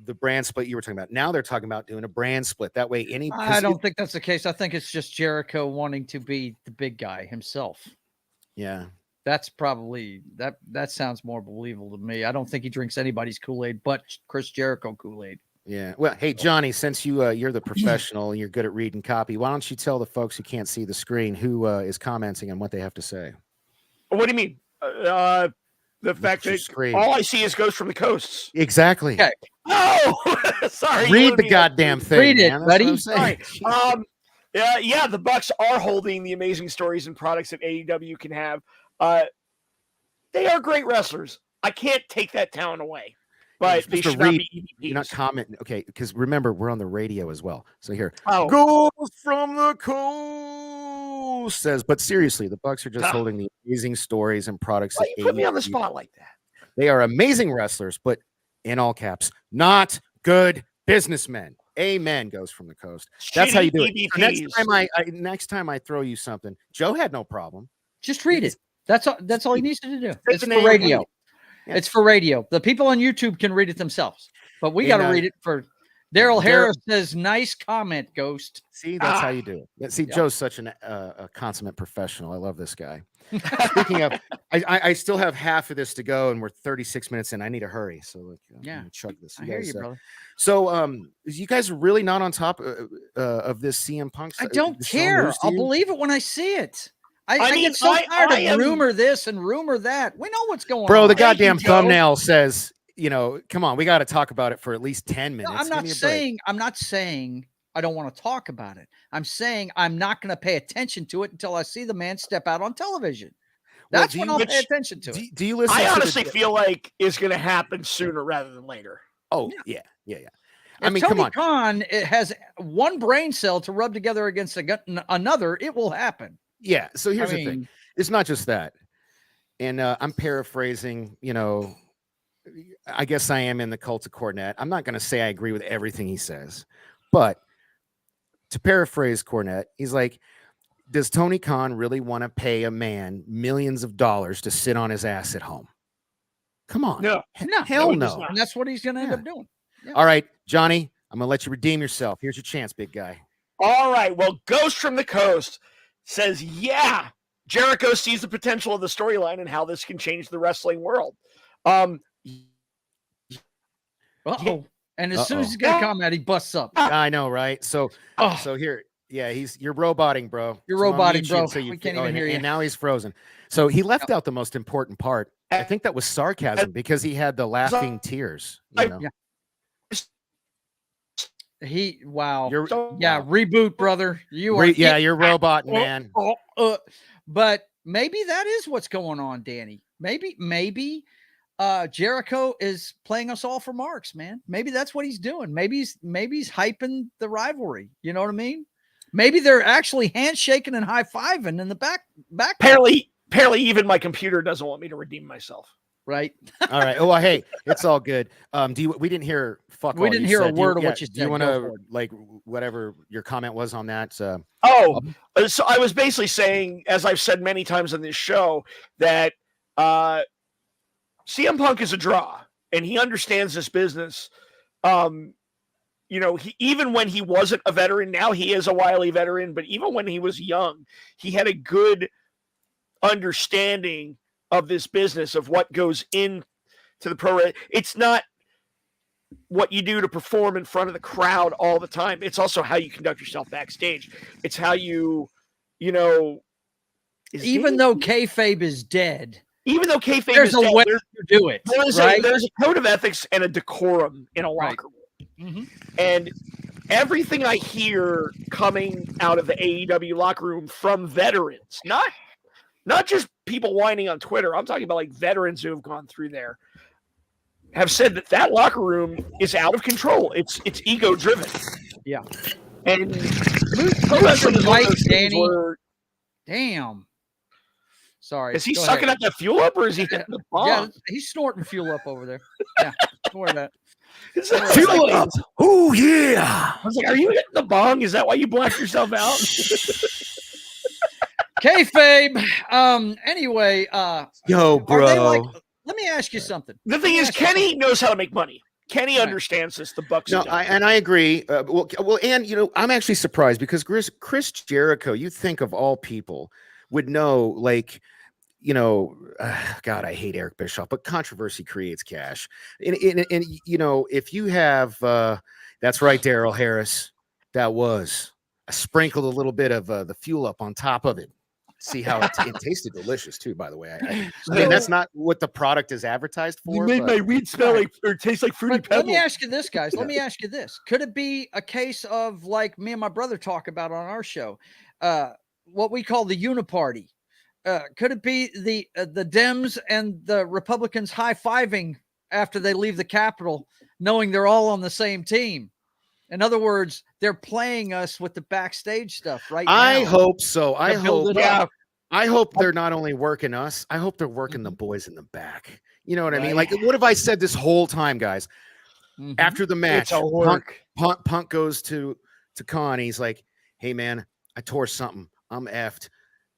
the brand split you were talking about, now they're talking about doing a brand split. That way, I don't think that's the case. I think it's just Jericho wanting to be the big guy himself. Yeah. That's probably that sounds more believable to me. I don't think he drinks anybody's Kool-Aid but Chris Jericho Kool-Aid. Yeah. Well, hey, Johnny, since you're the professional and you're good at reading copy, why don't you tell the folks who can't see the screen who is commenting on what they have to say? What do you mean? The fact that all I see is Ghost from the Coasts. Exactly. Okay. Oh, sorry. Read the goddamn thing. Read it, man. buddy. Sorry. Yeah, the Bucks are holding the amazing stories and products that AEW can have. They are great wrestlers. I can't take that talent away. But they should not be EVPs. You're not commenting. Okay, because remember, we're on the radio as well. So here, Ghost from the Coast says, but seriously, the Bucks are just holding the amazing stories and products. Why you put me on the spot like that? They are amazing wrestlers, but in all caps, not good businessmen. Amen. Goes from the Coast. That's how you do it. So next time I throw you something, Joe had no problem. Just read it. That's all he needs to do. It's for radio. Yeah. It's for radio. The people on YouTube can read it themselves, but we got to read it for. Daryl Harris says, "Nice comment, Ghost." See, that's how you do it. See, Joe's such a consummate professional. I love this guy. Speaking of, I still have half of this to go, and we're 36 minutes in. I need to hurry, so chug this. I hear you, brother. So, you guys are really not on top of this CM Punk. I don't care. I'll believe it when I see it. I get so tired of rumor this and rumor that. We know what's going on. Bro, the goddamn thumbnail says, come on, we got to talk about it for at least 10 minutes. No, I'm not saying I don't want to talk about it. I'm saying I'm not going to pay attention to it until I see the man step out on television. That's when I'll pay attention to it. Do you listen? I honestly feel like it's going to happen sooner rather than later. Oh, yeah. I mean, come on. Khan, it has one brain cell to rub together against another. It will happen. Yeah. So here's the thing. It's not just that. And I'm paraphrasing, I guess I am in the cult of Cornette. I'm not going to say I agree with everything he says, but to paraphrase Cornette, he's like, does Tony Khan really want to pay a man millions of dollars to sit on his ass at home? Come on. No. Hell no. And that's what he's going to end up doing. Yeah. All right, Johnny, I'm going to let you redeem yourself. Here's your chance, big guy. All right. Well, Ghost from the Coast says, yeah, Jericho sees the potential of the storyline and how this can change the wrestling world. And as soon as he's got a comment, he busts up. I know, right? So here, you're roboting, bro. You're roboting, bro. So we can't even hear you. And now he's frozen. So he left out the most important part. I think that was sarcasm because he had the laughing tears. Reboot, brother. You're robot, man. But maybe that is what's going on, Danny. Maybe Jericho is playing us all for marks, man. Maybe that's what he's doing. Maybe he's hyping the rivalry. You know what I mean? Maybe they're actually handshaking and high-fiving in the back. Apparently, even my computer doesn't want me to redeem myself. Right. All right. Well, hey, it's all good. We didn't hear We didn't hear a word of what you said. Do you want to whatever your comment was on that? So I was basically saying, as I've said many times on this show, that CM Punk is a draw, and he understands this business. Even when he wasn't a veteran, now he is a wily veteran, but even when he was young, he had a good understanding of this business, of what goes into the pro. It's not what you do to perform in front of the crowd all the time. It's also how you conduct yourself backstage. It's how even though kayfabe is dead, there's a way to do it. There's a code of ethics and a decorum in a locker room. Mm-hmm. And everything I hear coming out of the AEW locker room from veterans, not just people whining on Twitter, I'm talking about like veterans who have gone through there, have said that locker room is out of control. It's ego driven. Yeah. And Danny. Damn. Sorry. Is he Go sucking ahead. up the fuel up, or is he hitting the bomb? Yeah, he's snorting fuel up over there. Yeah, don't worry about it. Is that Fuel like, up. Oh yeah. I was like, are you hitting the bong? Is that why you blacked yourself out? Kayfabe. Anyway, Yo, are they bro. like? Let me ask you something. The thing is, Kenny knows how to make money. Kenny understands this. The Bucks. No, I agree. Well, and I'm actually surprised because Chris Jericho, you think of all people, would know, like, God, I hate Eric Bischoff, but controversy creates cash. And if you have, that's right, Daryl Harris, that was, I sprinkled a little bit of the fuel up on top of it. See how it tasted delicious too, by the way. I mean, that's not what the product is advertised for. You made my weed smell like, or taste like Fruity Pebbles. Let me ask you this, guys. Let me ask you this. Could it be a case of, like me and my brother talk about on our show, what we call the uniparty? Could it be the Dems and the Republicans high-fiving after they leave the Capitol, knowing they're all on the same team? In other words, they're playing us with the backstage stuff right now. I hope so. I hope they're not only working us, I hope they're working the boys in the back. You know what I mean? Like, what have I said this whole time, guys? After the match, Punk goes to Khan. He's like, hey, man, I tore something. I'm effed.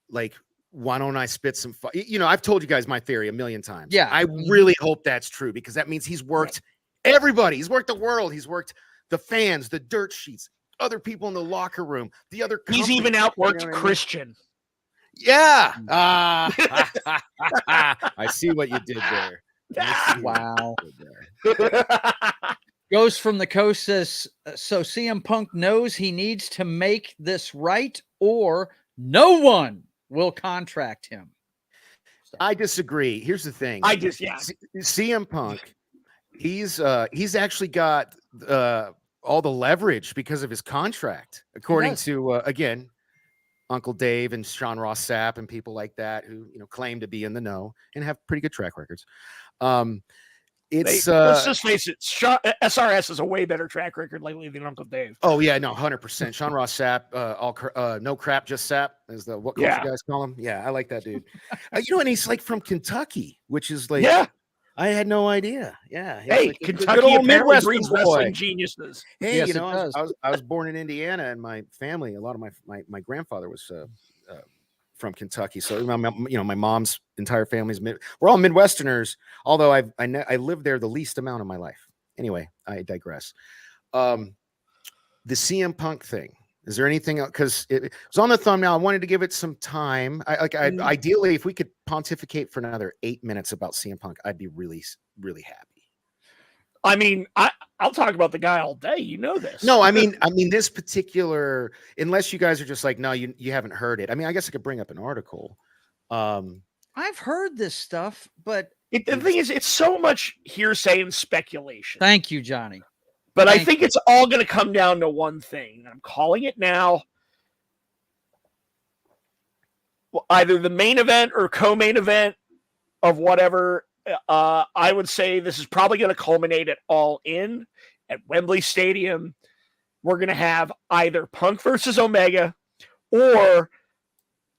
Like, why don't I spit some I've told you guys my theory a million times. Yeah. I really hope that's true, because that means he's worked everybody. He's worked the world. He's worked the fans, the dirt sheets, other people in the locker room, the other companies. He's even outworked Christian. Yeah. I see what you did there. Wow. Goes from the Coast says, so CM Punk knows he needs to make this right, or no one will contract him. I disagree. Here's the thing. CM Punk, he's actually got all the leverage because of his contract, according to again, Uncle Dave and Sean Ross Sapp and people like that who claim to be in the know and have pretty good track records. Let's just face it, SRS has a way better track record lately than Uncle Dave. Oh yeah, no, 100%. Sean Ross Sapp, no crap, just Sapp, is the what culture guys call him. Yeah, I like that dude. And he's like from Kentucky, which is like, I had no idea. Yeah, hey, like Kentucky apparently Midwest breeds wrestling geniuses. Hey, yes, I was born in Indiana, and my family, a lot of my grandfather was from Kentucky. So my mom's entire family's we're all Midwesterners, although I lived there the least amount of my life. Anyway, I digress. The CM Punk thing, is there anything else? Because it was on the thumbnail. I wanted to give it some time. Ideally, if we could pontificate for another 8 minutes about CM Punk, I'd be really, really happy. I mean, I'll talk about the guy all day. You know this. No, I mean this particular, unless you guys are just like, no, you haven't heard it. I mean, I guess I could bring up an article. I've heard this stuff, but the thing is, it's so much hearsay and speculation. Thank you, Johnny. But I think it's all going to come down to one thing. I'm calling it now. Well, either the main event or co-main event of whatever. I would say this is probably going to culminate at All In at Wembley Stadium. We're going to have either Punk versus Omega or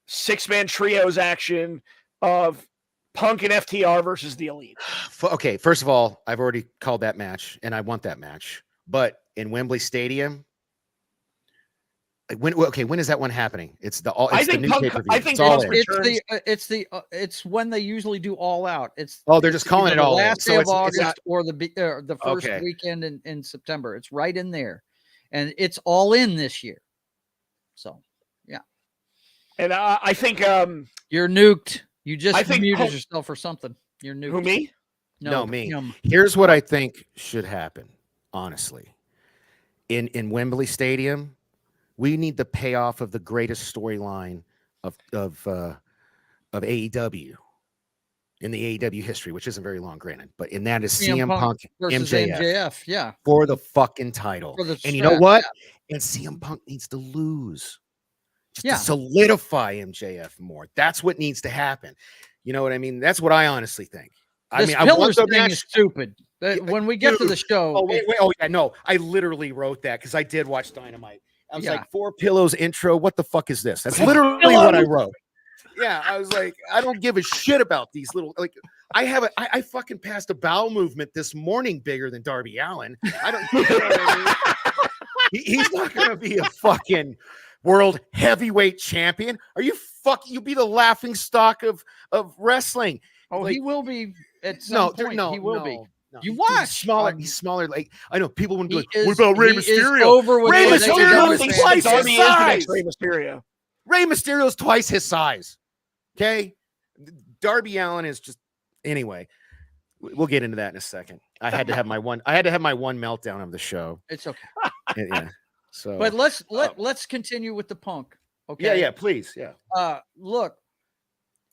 6-man trios action of Punk and FTR versus the Elite. Okay, first of all, I've already called that match, and I want that match. But in Wembley Stadium, when is that one happening? It's the new pay-per-view. I think it's when they usually do All Out. They're just calling it All In. Last day of August or the first weekend in September. It's right in there, and it's All In this year. So, yeah. And I think you're nuked. You just muted yourself or something. You're nuked. Who, me? No, me. Here's what I think should happen. Honestly, in Wembley Stadium, we need the payoff of the greatest storyline of AEW in the AEW history, which isn't very long, granted, but in that is CM Punk versus MJF, yeah, for the fucking title. And you know what? Yeah. And CM Punk needs to lose just to solidify MJF more. That's what needs to happen. You know what I mean? That's what I honestly think. I want the thing is stupid. When we get to the show, I literally wrote that because I did watch Dynamite, I was like, 4 pillows intro. What the fuck is this? That's literally what I wrote. Yeah, I was like, I don't give a shit about these little, like, I fucking passed a bowel movement this morning bigger than Darby Allin. I don't, you know what I mean? He's not going to be a fucking world heavyweight champion. Are you fucking, you'll be the laughing stock of wrestling. Oh, like, he will be at some point. He will be. No, you watch. He's smaller. Like, I know people wouldn't be like, what about Rey Mysterio? Rey Mysterio is twice his size. Rey Mysterio. Rey Mysterio is twice his size. Okay, Darby Allin is just anyway. We'll get into that in a second. I had to have my one meltdown of the show. It's okay. Yeah. So, but let's continue with the Punk. Okay. Yeah. Please. Yeah. Look,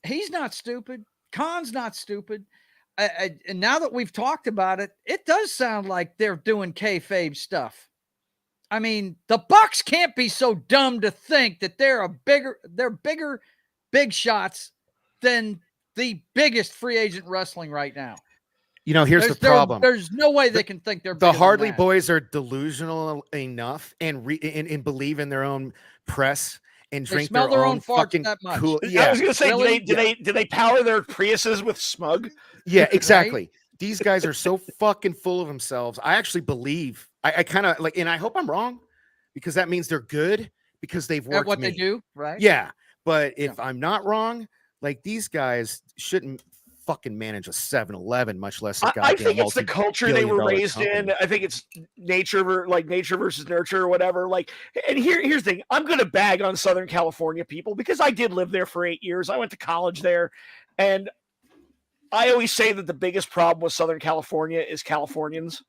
he's not stupid. Khan's not stupid. And now that we've talked about it, it does sound like they're doing kayfabe stuff. I mean, the Bucks can't be so dumb to think that they're bigger big shots than the biggest free agent wrestling right now. You know, here's the problem. There's no way they can think they're the Hardy Boys are delusional enough and believe in their own press and drink their own fucking cool. Yeah, I was gonna say, really? do they power their Priuses with smug? Yeah, exactly. Right? These guys are so fucking full of themselves. I actually believe. I kind of like, and I hope I'm wrong, because that means they're good because they've worked at what they do, right? Yeah, but if I'm not wrong, like these guys shouldn't fucking manage a 7-Eleven, much less a goddamn. I think it's the culture they were raised in. I think it's nature versus nurture or whatever. Like, and here's the thing: I'm going to bag on Southern California people because I did live there for 8 years. I went to college there, and I always say that the biggest problem with Southern California is Californians.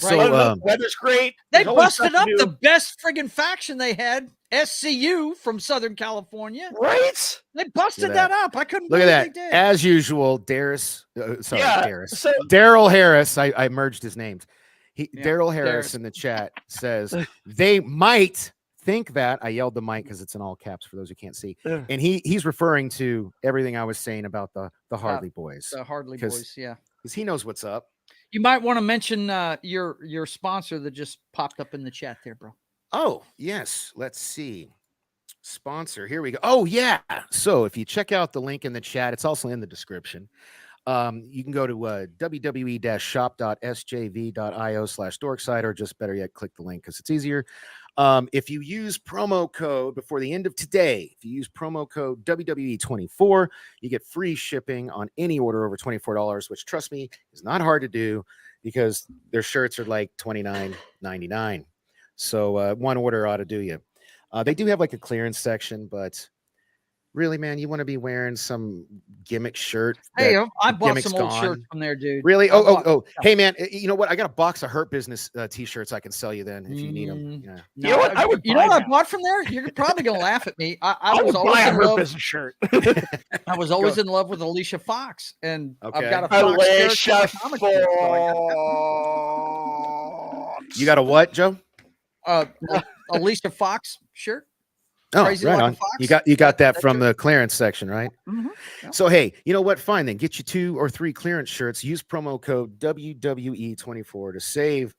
Right? So the weather's great. They busted up the best friggin' faction they had, SCU from Southern California. Right? They busted that up. I couldn't look believe at that. They did. As usual, Daryl Harris. I merged his names. Daryl Harris in the chat says they might think that. I yelled the mic because it's in all caps for those who can't see. And he's referring to everything I was saying about the Hardy Boys. The Hardy Boys, yeah. Because he knows what's up. You might want to mention your sponsor that just popped up in the chat there, bro. Oh, yes. Let's see. Sponsor. Here we go. Oh, yeah. So if you check out the link in the chat, it's also in the description. You can go to www.shop.sjv.io/dorkside, or just better yet, click the link because it's easier. If you use promo code before the end of today, if you use promo code WWE24, you get free shipping on any order over $24, which, trust me, is not hard to do because their shirts are like $29.99. So one order ought to do you. They do have like a clearance section, but really, man, you want to be wearing some gimmick shirt. Hey, I bought some old shirts from there, dude. Really? Oh. Hey, man, you know what? I got a box of Hurt Business t-shirts I can sell you then if you need them. Yeah. You know what? You know what I bought from there? You're probably gonna laugh at me. I was always in love with a shirt. I was always in love with Alicia Fox, and I've got a Fox Alicia shirt. Fox. You got a what, Joe? Alicia Fox shirt. Oh, Crazy right like on. You got that from the clearance section, right? Mm-hmm. Yep. So hey, you know what? Fine then. Get you 2 or 3 clearance shirts. Use promo code WWE24 to save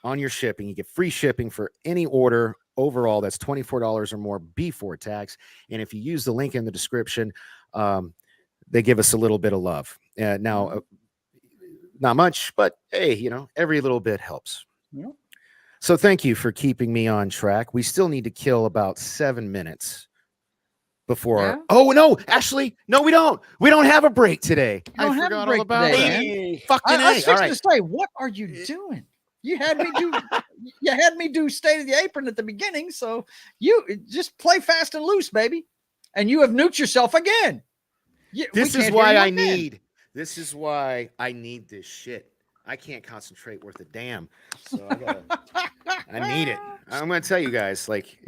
on your shipping. You get free shipping for any order overall that's $24 or more before tax. And if you use the link in the description, they give us a little bit of love. Now, not much, but hey, you know, every little bit helps. Yep. So thank you for keeping me on track. We still need to kill about 7 minutes before. Oh no, actually, no, we don't. We don't have a break today. I forgot all about it. Fucking I was just gonna say, what are you doing? You had me do State of the Apron at the beginning, so you just play fast and loose, baby. And you have nuked yourself again. This is why I need this shit. I can't concentrate worth a damn. So I need it. I'm going to tell you guys, like,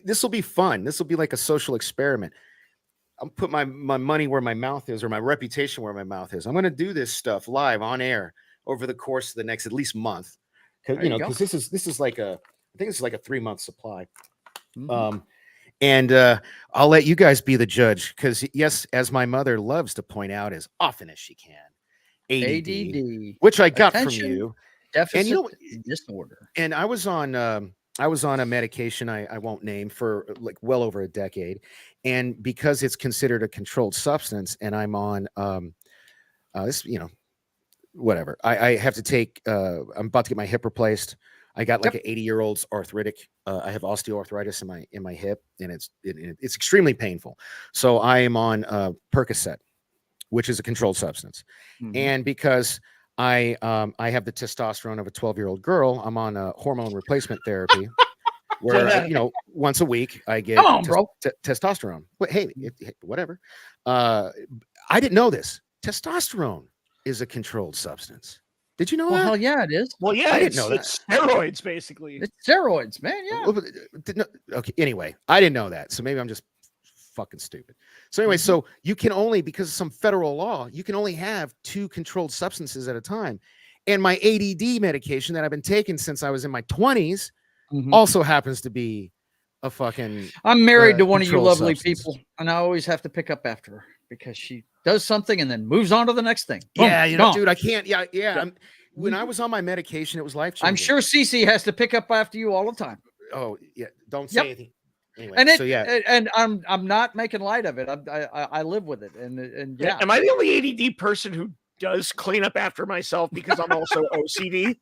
this will be fun. This will be like a social experiment. I'm put my money where my mouth is, or my reputation where my mouth is. I'm going to do this stuff live on air over the course of the next at least month. Because this is like I think it's like a 3-month supply. Mm-hmm. And I'll let you guys be the judge, because yes, as my mother loves to point out as often as she can, ADD, which I got from you. Deficit disorder. And I was on I was on a medication I won't name for like well over a decade, and because it's considered a controlled substance, and I'm on this, whatever. I have to take. I'm about to get my hip replaced. I got like an 80-year-old's arthritic. I have osteoarthritis in my hip, and it's extremely painful. So I am on Percocet, which is a controlled substance, and because I have the testosterone of a 12-year-old girl, I'm on a hormone replacement therapy, where once a week I get testosterone. But hey, whatever. I didn't know this. Testosterone is a controlled substance. Did you know that? Hell yeah, it is. Well, yeah, I didn't know that. It's steroids, basically. It's steroids, man. Yeah. Okay. Anyway, I didn't know that, so maybe I'm just fucking stupid. So anyway, so you can only, because of some federal law, you can only have 2 controlled substances at a time. And my ADD medication that I've been taking since I was in my 20s also happens to be a fucking. I'm married to one of you lovely substance. people, and I always have to pick up after her because she does something and then moves on to the next thing. Boom, Yeah, gone. dude, I can't. Yeah. When I was on my medication, it was life-changing. I'm sure Cece has to pick up after you all the time. Oh yeah, don't say anything. Anyway, And so I'm not making light of it. I live with it, and yeah. Am I the only ADD person who does clean up after myself because I'm also OCD?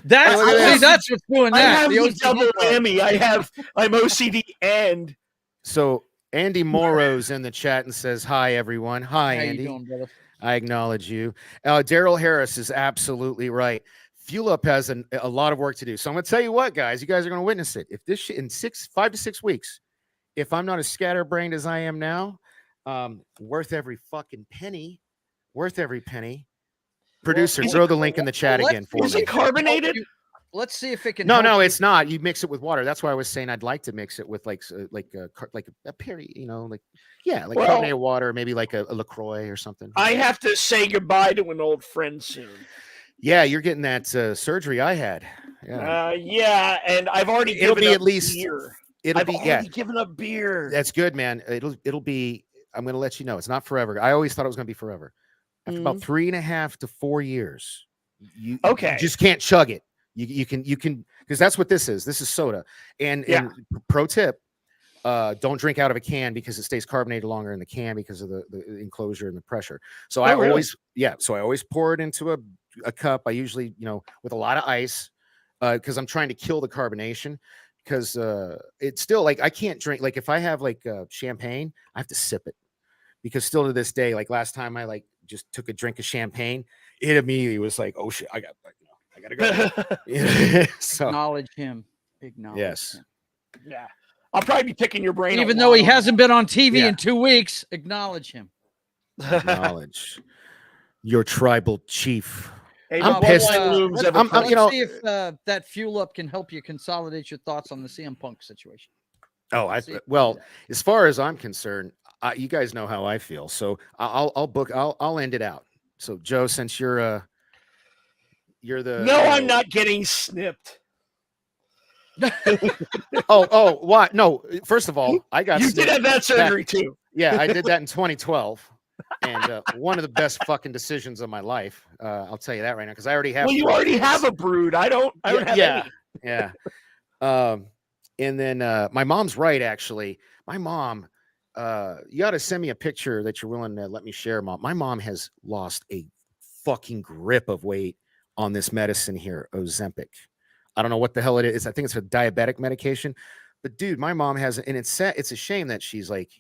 That's what's doing I that. have The the OCD double part. whammy. I'm OCD and. So Andy Morrow's in the chat and says, "Hi everyone. Hi How Andy. you doing, brother? I acknowledge you." Daryl Harris is absolutely right. Fuel Up has a lot of work to do. So I'm going to tell you what, guys. You guys are going to witness it. If this in 5 to 6 weeks, if I'm not as scatterbrained as I am now, worth every fucking penny. Worth every penny. Producer, throw the link in the chat again for me. Is it carbonated? Let's see if it can. No, it's not. You mix it with water. That's why I was saying I'd like to mix it with like a Perry, carbonated water, maybe like a LaCroix or something. I have to say goodbye to an old friend soon. Yeah, you're getting that surgery I had. Yeah, and I've already it'll given be up at least beer. I've already given up beer. That's good, man. It'll be. I'm going to let you know. It's not forever. I always thought it was going to be forever. After about 3.5 to 4 years, you just can't chug it. You can because that's what this is. This is soda. And pro tip, don't drink out of a can because it stays carbonated longer in the can because of the enclosure and the pressure. So I always pour it into a cup. I usually, with a lot of ice, because I'm trying to kill the carbonation. Because it's still like I can't drink. Like if I have like champagne, I have to sip it. Because still to this day, like last time I just took a drink of champagne, it immediately was like, oh shit, I gotta go. So acknowledge him. Yes. Him. Yeah. I'll probably be picking your brain. Even though he hasn't been on TV in 2 weeks, acknowledge him. Acknowledge your tribal chief. Hey, I'm pissed. Let's see if that Fuel Up can help you consolidate your thoughts on the CM Punk situation. Oh, as far as I'm concerned, you guys know how I feel, so I'll end it out. So, Joe, since you're the I'm not getting snipped. What? No, first of all, I got. You did have that surgery too. Yeah, I did that in 2012, and one of the best fucking decisions of my life. I'll tell you that right now because I already have. Well, you already have a brood. I don't have any. Yeah. And then my mom's right. Actually, my mom. You got to send me a picture that you're willing to let me share, Mom. My mom has lost a fucking grip of weight on this medicine here, Ozempic. I don't know what the hell it is. I think it's a diabetic medication. But dude, my mom has, and it's a shame that she's like,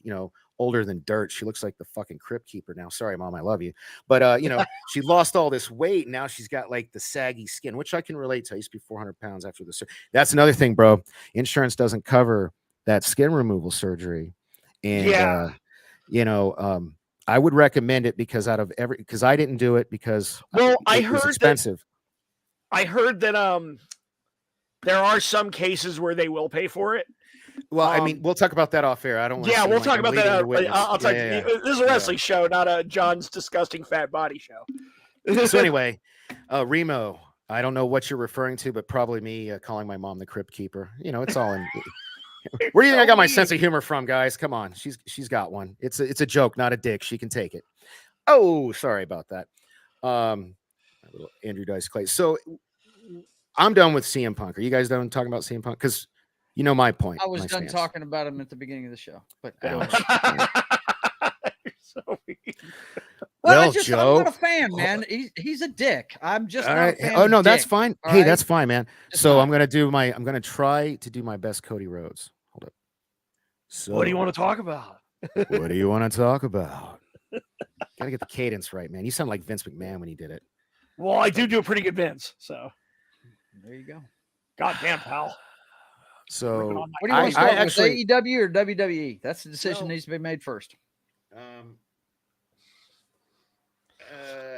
older than dirt. She looks like the fucking crypt keeper now. Sorry, Mom, I love you. But she lost all this weight. And now she's got like the saggy skin, which I can relate to. I used to be 400 pounds after this. That's another thing, bro. Insurance doesn't cover that skin removal surgery. And I would recommend it because because I didn't do it because I heard it's expensive. I heard that there are some cases where they will pay for it. Well, I mean, we'll talk about that off air. I don't want to. Yeah, we'll talk about that. I'll talk. Yeah. This is a wrestling show, not a John's disgusting fat body show. So anyway, Remo, I don't know what you're referring to, but probably me calling my mom the crypt keeper. It's all in. Where do you think I got my sense of humor from, guys? Come on, she's got one. It's a joke, not a dick. She can take it. Oh, sorry about that. Little Andrew Dice Clay. So I'm done with CM Punk. Are you guys done talking about CM Punk? Because you know my point. I was my done stance. talking about him at the beginning of the show, but Ouch. You're so mean. Well, I'm Joe, not a fan, man. He's a dick. I'm just all not right. a fan. Oh of no, that's dick, fine. all Hey, right? that's fine, man. Just So not. I'm gonna try to do my best Cody Rhodes. Hold up. So What do you want to talk about? what do you want to talk about? Gotta get the cadence right, man. You sound like Vince McMahon when he did it. Well, I do a pretty good Vince, so There you go. goddamn pal. So What do you want to start with, actually, AEW or WWE? That's the decision Well, needs to be made first.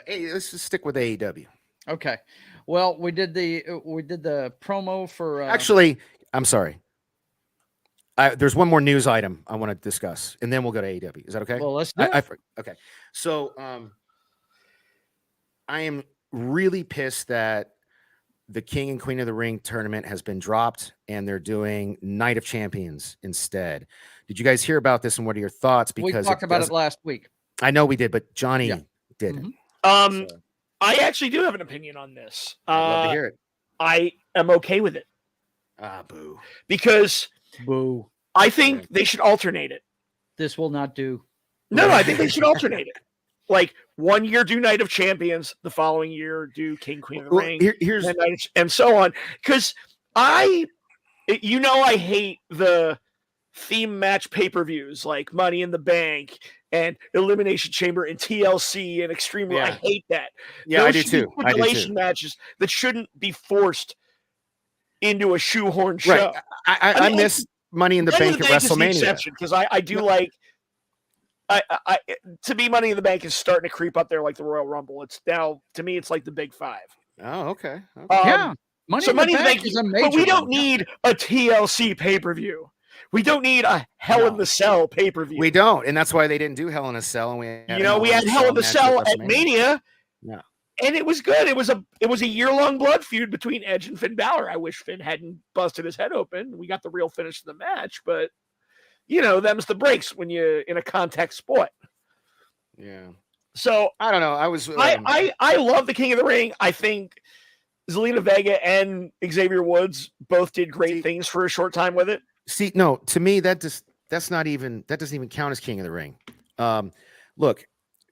Hey, let's just stick with AEW. Okay. Well, we did the promo for. Actually, I'm sorry. There's one more news item I want to discuss, and then we'll go to AEW. Is that okay? Well, let's do it. Okay. So, I am really pissed that the King and Queen of the Ring tournament has been dropped, and they're doing Night of Champions instead. Did you guys hear about this, and what are your thoughts? We Because talked about it last week. I know we did, but Johnny didn't. I actually do have an opinion on this. I'd love to hear it. I am okay with it. Boo. Because Boo. I think they should alternate it. This will not do. No, I think they should alternate it. Like 1 year do Night of Champions, the following year do King, Queen of the Ring, and so on. Because I hate the theme match pay-per-views like Money in the Bank and Elimination Chamber and TLC and Extreme Rules. I hate that. Yeah, Those I do should be too. stipulation matches that shouldn't be forced into a shoehorn show. Right. I miss Money in the Bank at WrestleMania because I do like. To me, Money in the Bank is starting to creep up there like the Royal Rumble. It's now, to me, it's like the Big Five. Oh, okay. Yeah. Money in the Bank is a major but we don't one. need a TLC pay-per-view. We don't need a Hell in the Cell pay-per-view. We don't, and that's why they didn't do Hell in a Cell. And we had Hell in the Cell at Mania. Yeah. And it was good. It was a year-long blood feud between Edge and Finn Balor. I wish Finn hadn't busted his head open. We got the real finish of the match, but them's the breaks when you're in a contact sport. Yeah. So I don't know. I love the King of the Ring. I think Zelina Vega and Xavier Woods both did great things for a short time with it. See, no, to me that doesn't even count as King of the Ring. Look,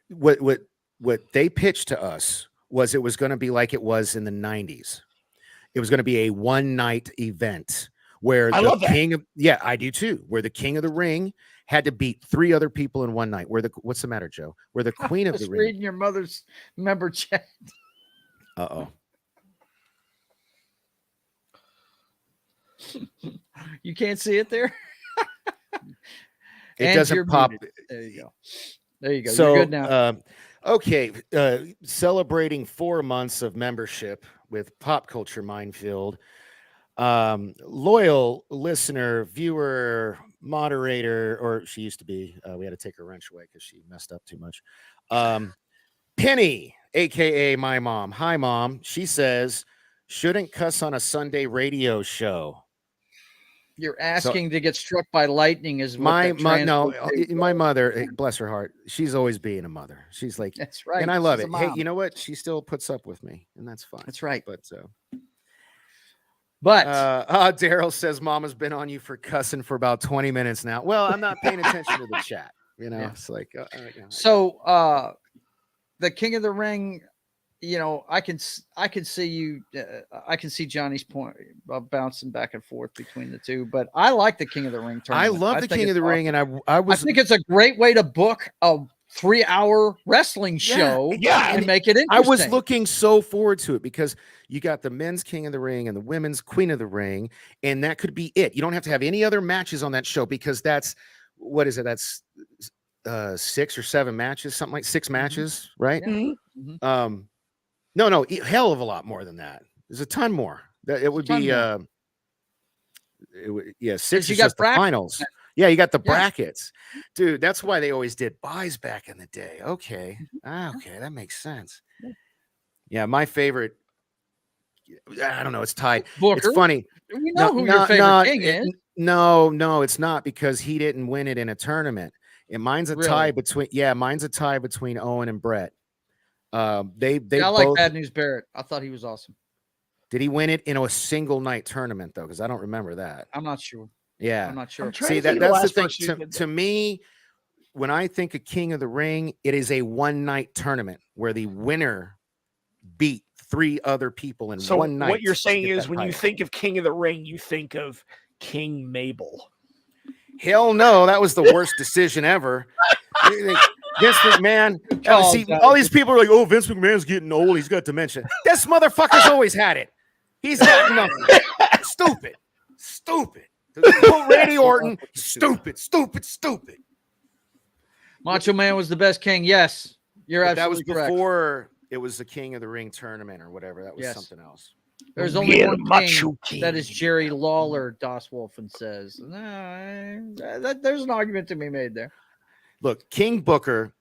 what they pitched to us was it was going to be like it was in the 90s. It was going to be a one-night event where I do too. Where the King of the Ring had to beat 3 other people in one night. What's the matter, Joe? Where the Queen of the Ring. Reading your mother's member chat. Uh-oh. You can't see it there. It doesn't pop. There you go. There you go. So, you're good now. Okay. Celebrating 4 months of membership with Pop Culture Minefield. Loyal listener, viewer, moderator, or she used to be. We had to take her wrench away because she messed up too much. Penny, aka my mom. Hi, Mom. She says, shouldn't cuss on a Sunday radio show. You're asking to get struck by lightning is my mother, bless her heart, she's always being a mother. She's like, that's right, and I love it. Hey, you know what? She still puts up with me, and that's fine. That's right. But Daryl says Mama's been on you for cussing for about 20 minutes now. Well, I'm not paying attention to the chat. It's like so. The King of the Ring. I can see you. I can see Johnny's point bouncing back and forth between the two, but I like the King of the Ring tournament. I love the King of the Ring, and I think it's a great way to book a 3-hour wrestling show, and make it interesting. I was looking so forward to it because you got the men's King of the Ring and the women's Queen of the Ring, and that could be it. You don't have to have any other matches on that show because that's 6 or 7 matches, something like 6 matches, right? Mm-hmm. No, hell of a lot more than that. There's a ton more. It would be 6 is just the finals. Yeah, you got the brackets. Dude, that's why they always did buys back in the day. Okay. Okay, that makes sense. Yeah, my favorite, I don't know, it's tied. Booker? It's funny. We know who your favorite king is. No, it's not because he didn't win it in a tournament. And mine's a tie between Owen and Brett. I like Bad News Barrett. I thought he was awesome. Did he win it in a single night tournament though? Because I don't remember that. I'm not sure. Yeah, I'm not sure. See, that's the thing. To me, when I think of King of the Ring, it is a one-night tournament where the winner beat 3 other people in one night. What you're saying is when you think of King of the Ring, you think of King Mabel. Hell no, that was the worst decision ever. Vince McMahon. See, all these people are like, "Oh, Vince McMahon's getting old. He's got dementia." This motherfucker's always had it. He's got nothing. Stupid. Randy Orton. Stupid. Macho Man was the best king. Yes, you're absolutely correct. That was before it was the King of the Ring tournament or whatever. That was something else. There's only one king. That is Jerry Lawler, Das Wolfen says. There's an argument to be made there. Look, King Booker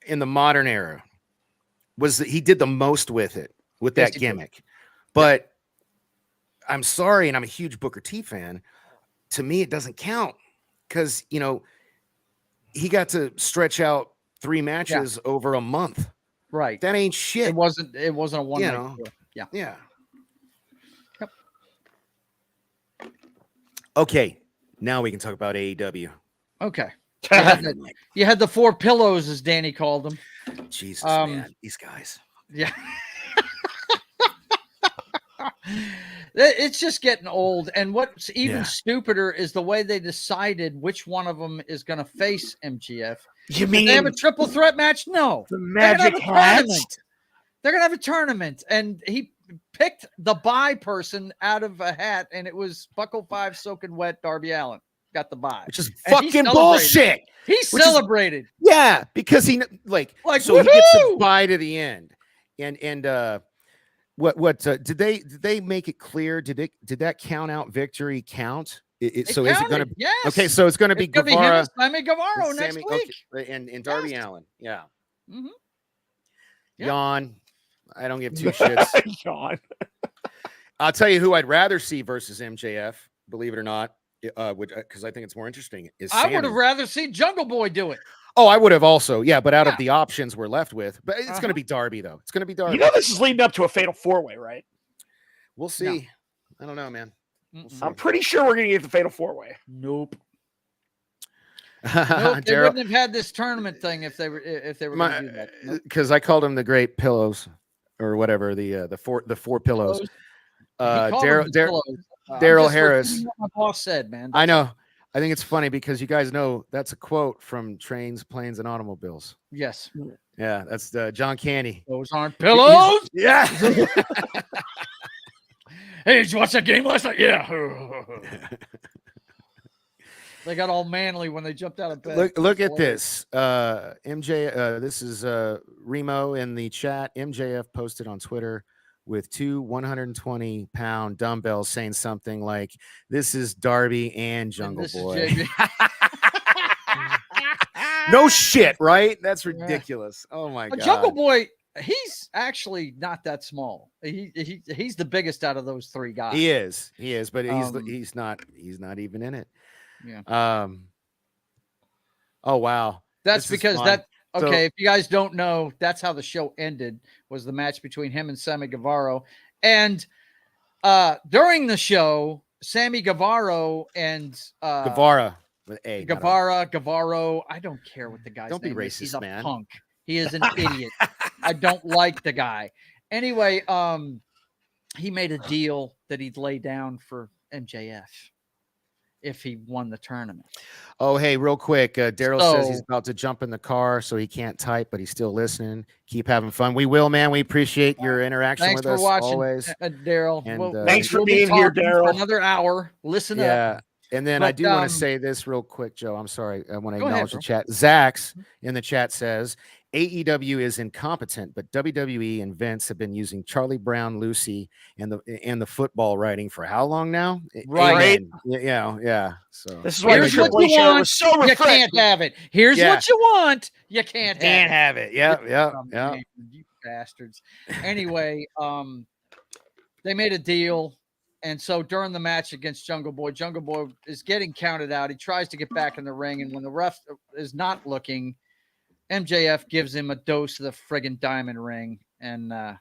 in the modern era he did the most with that gimmick. But I'm sorry, and I'm a huge Booker T fan. To me, it doesn't count because, he got to stretch out 3 matches over a month. Right. That ain't shit. It wasn't a one night tour. Yeah. Yeah. Yep. Okay. Now we can talk about AEW. Okay. You had the 4 pillows, as Danny called them. Jesus, man. These guys. Yeah. It's just getting old. And what's even stupider is the way they decided which one of them is going to face MGF. You mean they have a triple threat match? No. The magic hat? They're going to have a tournament. And he picked the bye person out of a hat, and it was Buckle 5 soaking wet Darby Allin. Got the bye. Which is fucking bullshit. He celebrated. Because he so he gets a bye to the end. And what did they make it clear? Did that count out victory count? So is it going to? Yes. Okay, so it's going to be Guevara, Sammy Guevara next week, and Darby Allin. Yeah. Mm-hmm. Yawn. I don't give 2 shits. Yawn. I'll tell you who I'd rather see versus MJF. Believe it or not, because I think it's more interesting. I would have rather seen Jungle Boy do it. Oh, I would have also, but out of the options we're left with, but it's going to be Darby though. It's going to be Darby. This is leading up to a fatal 4-way, right? We'll see. No. I don't know, man. I'm pretty sure we're going to get the fatal 4-way. Nope. They wouldn't have had this tournament thing if they were going to do that. Because I called them the Great Pillows or whatever the 4 pillows. Daryl Harris. What my boss said, man. I know. I think it's funny because you guys know that's a quote from Trains, Planes, and Automobiles. Yes. Yeah, that's John Candy. Those aren't pillows. Yeah. Hey, did you watch that game last night? Yeah. They got all manly when they jumped out of bed. Look at this. MJ. This is Remo in the chat. MJF posted on Twitter with 2 120-pound dumbbells saying something like, "This is Darby and Jungle Boy." No shit, right? That's ridiculous. Oh my god. Jungle Boy, he's actually not that small. He's the biggest out of those 3 guys. He is, but he's not even in it. Yeah. Oh wow. That's because that. Okay, if you guys don't know, that's how the show ended, was the match between him and Sammy Guevara. And during the show, Sammy Guevara and Guevara with A. Guevara, I don't care what the guy's name is. Don't be racist, He's a man. punk. He is an idiot. I don't like the guy. Anyway, he made a deal that he'd lay down for MJF if he won the tournament. Oh, hey, real quick. Daryl says he's about to jump in the car, so he can't type, but he's still listening. Keep having fun. We will, man. We appreciate your interaction with us always. Thanks for watching, Daryl. Thanks for being here, Daryl. Another hour. Listen up. Yeah. And then I do want to say this real quick, Joe. I'm sorry. I want to acknowledge the chat. Zax in the chat says, AEW is incompetent, but WWE and Vince have been using Charlie Brown, Lucy, and the football writing for how long now? Right. Yeah. So this is why the Triple H show was so refreshing. You can't have it. Here's what you want. You can't have it. Yeah. You bastards. Anyway, they made a deal. And so during the match against Jungle Boy is getting counted out. He tries to get back in the ring. And when the ref is not looking, MJF gives him a dose of the friggin' diamond ring. And, of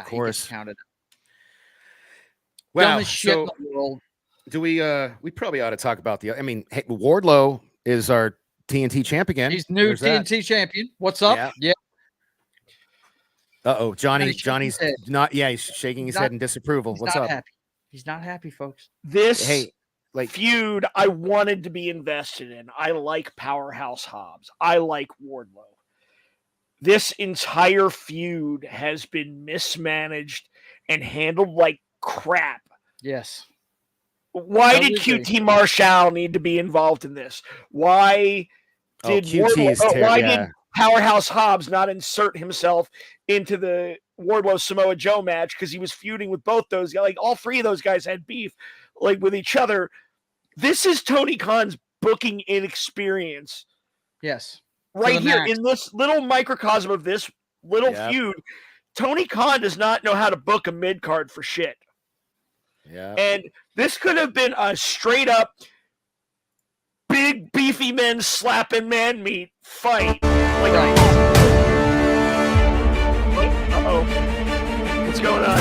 course. he gets counted Dumbest shit in the world. Do we probably ought to talk about I mean, hey, Wardlow is our TNT champ again. He's new TNT champion. What's up? Yeah. Uh-oh, Johnny's not. Yeah, he's shaking his head in disapproval. What's up? Happy. He's not happy, folks. This feud I wanted to be invested in. I like Powerhouse Hobbs. I like Wardlow. This entire feud has been mismanaged and handled like crap. Yes. Why did QT Marshall need to be involved in this? Why did did Powerhouse Hobbs not insert himself into the Wardlow Samoa Joe match because he was feuding with both those guys? Like all three of those guys had beef like with each other. This is Tony Khan's booking inexperience. Yes. Right here in this little microcosm of this little feud, Tony Khan does not know how to book a mid-card for shit. Yeah. And this could have been a straight up big beefy men slapping man meat fight. Uh-oh. What's going on?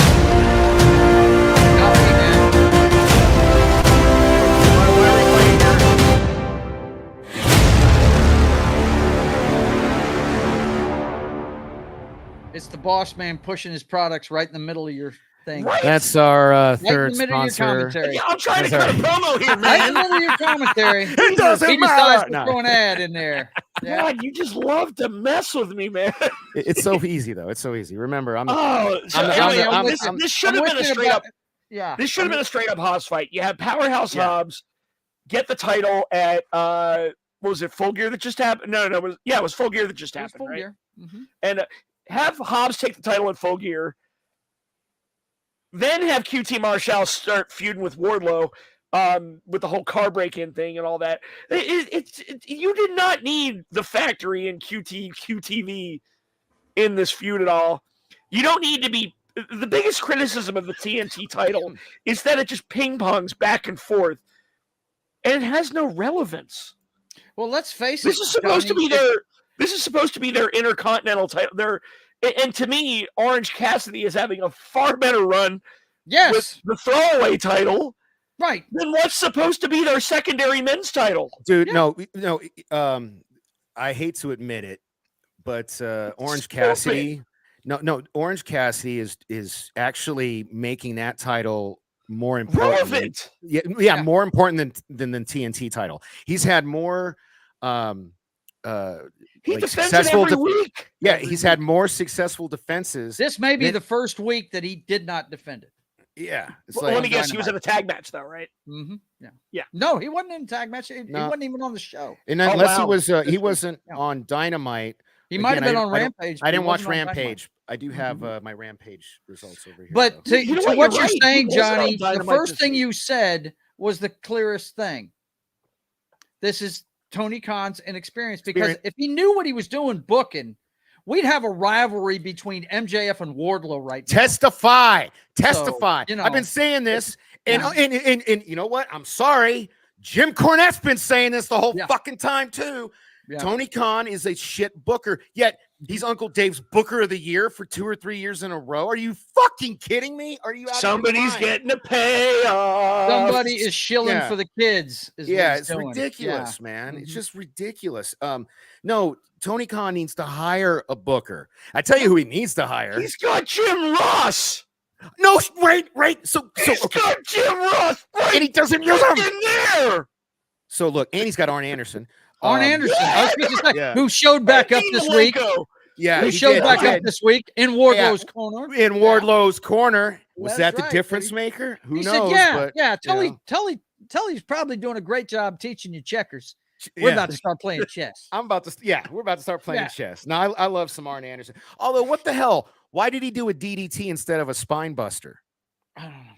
It's the boss man pushing his products right in the middle of your thing. Right. That's our third sponsor. Yeah, I'm trying to cut a promo here, man. Right in the middle of your commentary. It doesn't matter. To throw an ad in there. Yeah. God, you just love to mess with me, man. It's so easy, though. It's so easy. Remember, this should have been a straight up. Yeah, this should have been a straight up Hobbs fight. You have Powerhouse Hobbs get the title at what was it? Full Gear that just happened? No, it was Full Gear that just happened. Full Gear. Mm-hmm. And have Hobbs take the title at Full Gear. Then have QT Marshall start feuding with Wardlow with the whole car break-in thing and all that. You did not need the factory and QTV in this feud at all. You don't need to be... The biggest criticism of the TNT title is that it just ping-pongs back and forth. And it has no relevance. Well, let's face it. This is supposed to be their Intercontinental title. And to me, Orange Cassidy is having a far better run with the throwaway title than what's supposed to be their secondary men's title. Dude, no. I hate to admit it, but Orange Cassidy, Orange Cassidy is actually making that title more important. Relevant. More important than the TNT title. He's had more he defends it every week. Yeah, he's had more successful defenses. This may be the first week that he did not defend it. Yeah. Let me guess, he was in a tag match, though, right? Mm-hmm. Yeah. No, he wasn't in a tag match. He wasn't even on the show. And unless he wasn't on Dynamite. He might have been on Rampage. I didn't watch Rampage. I do have my Rampage results over here. But to what you're saying, Johnny, the first thing you said was the clearest thing. This is Tony Khan's inexperience, because if he knew what he was doing booking, we'd have a rivalry between MJF and Wardlow right now. Testify. So, I've been saying this, and you know what? I'm sorry. Jim Cornette's been saying this the whole fucking time too. Yeah. Tony Khan is a shit booker, yet he's Uncle Dave's Booker of the Year for 2 or 3 years in a row. Are you fucking kidding me? Are you out Somebody's getting a payoff. Somebody is shilling for the kids. It's ridiculous, man. It's just ridiculous. No, Tony Khan needs to hire a booker. I tell you who he needs to hire. He's got Jim Ross. No, right. So he's got Jim Ross, and he doesn't use him in there. So look, and he's got Arn Anderson. Arn Anderson, I was going to say, who showed back up this week. Yeah, who showed back up this week in Wardlow's corner. In Wardlow's corner. Was that the difference maker? Who knows? Tully's probably doing a great job teaching you checkers. We're about to start playing chess. We're about to start playing chess. Now, I love some Arn Anderson. Although, what the hell? Why did he do a DDT instead of a spine buster? I don't know.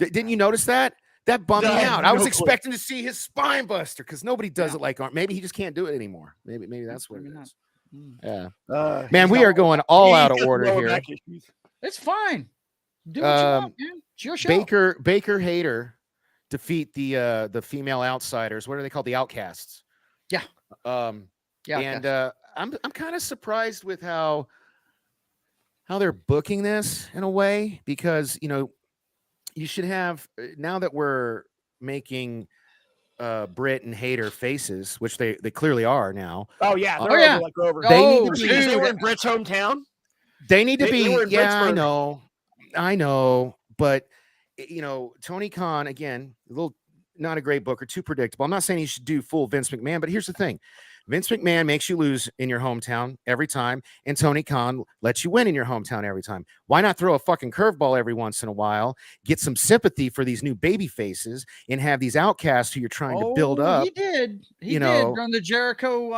Didn't you notice that? That bummed me out. I was expecting to see his spine buster because nobody does it like Arn. Maybe he just can't do it anymore. Maybe that's what it is. Yeah. Man, we are going all out of order here. It's fine. Do what you want, man. It's your show. Baker Hayter defeat the female outsiders. What are they called? The outcasts. Yeah. I'm kind of surprised with how they're booking this in a way, because you should have now that we're making Brit and Hater faces, which they clearly are now. Oh yeah, they're over like over. They need to be. They were in Brit's hometown. They need to be. They were in Yeah, Britsburg. I know, but you know, Tony Khan again, a little not a great booker, too predictable. I'm not saying he should do full Vince McMahon, but here's the thing. Vince McMahon makes you lose in your hometown every time, and Tony Khan lets you win in your hometown every time. Why not throw a fucking curveball every once in a while, get some sympathy for these new baby faces, and have these outcasts who you're trying to build up? He did. He did on the Jericho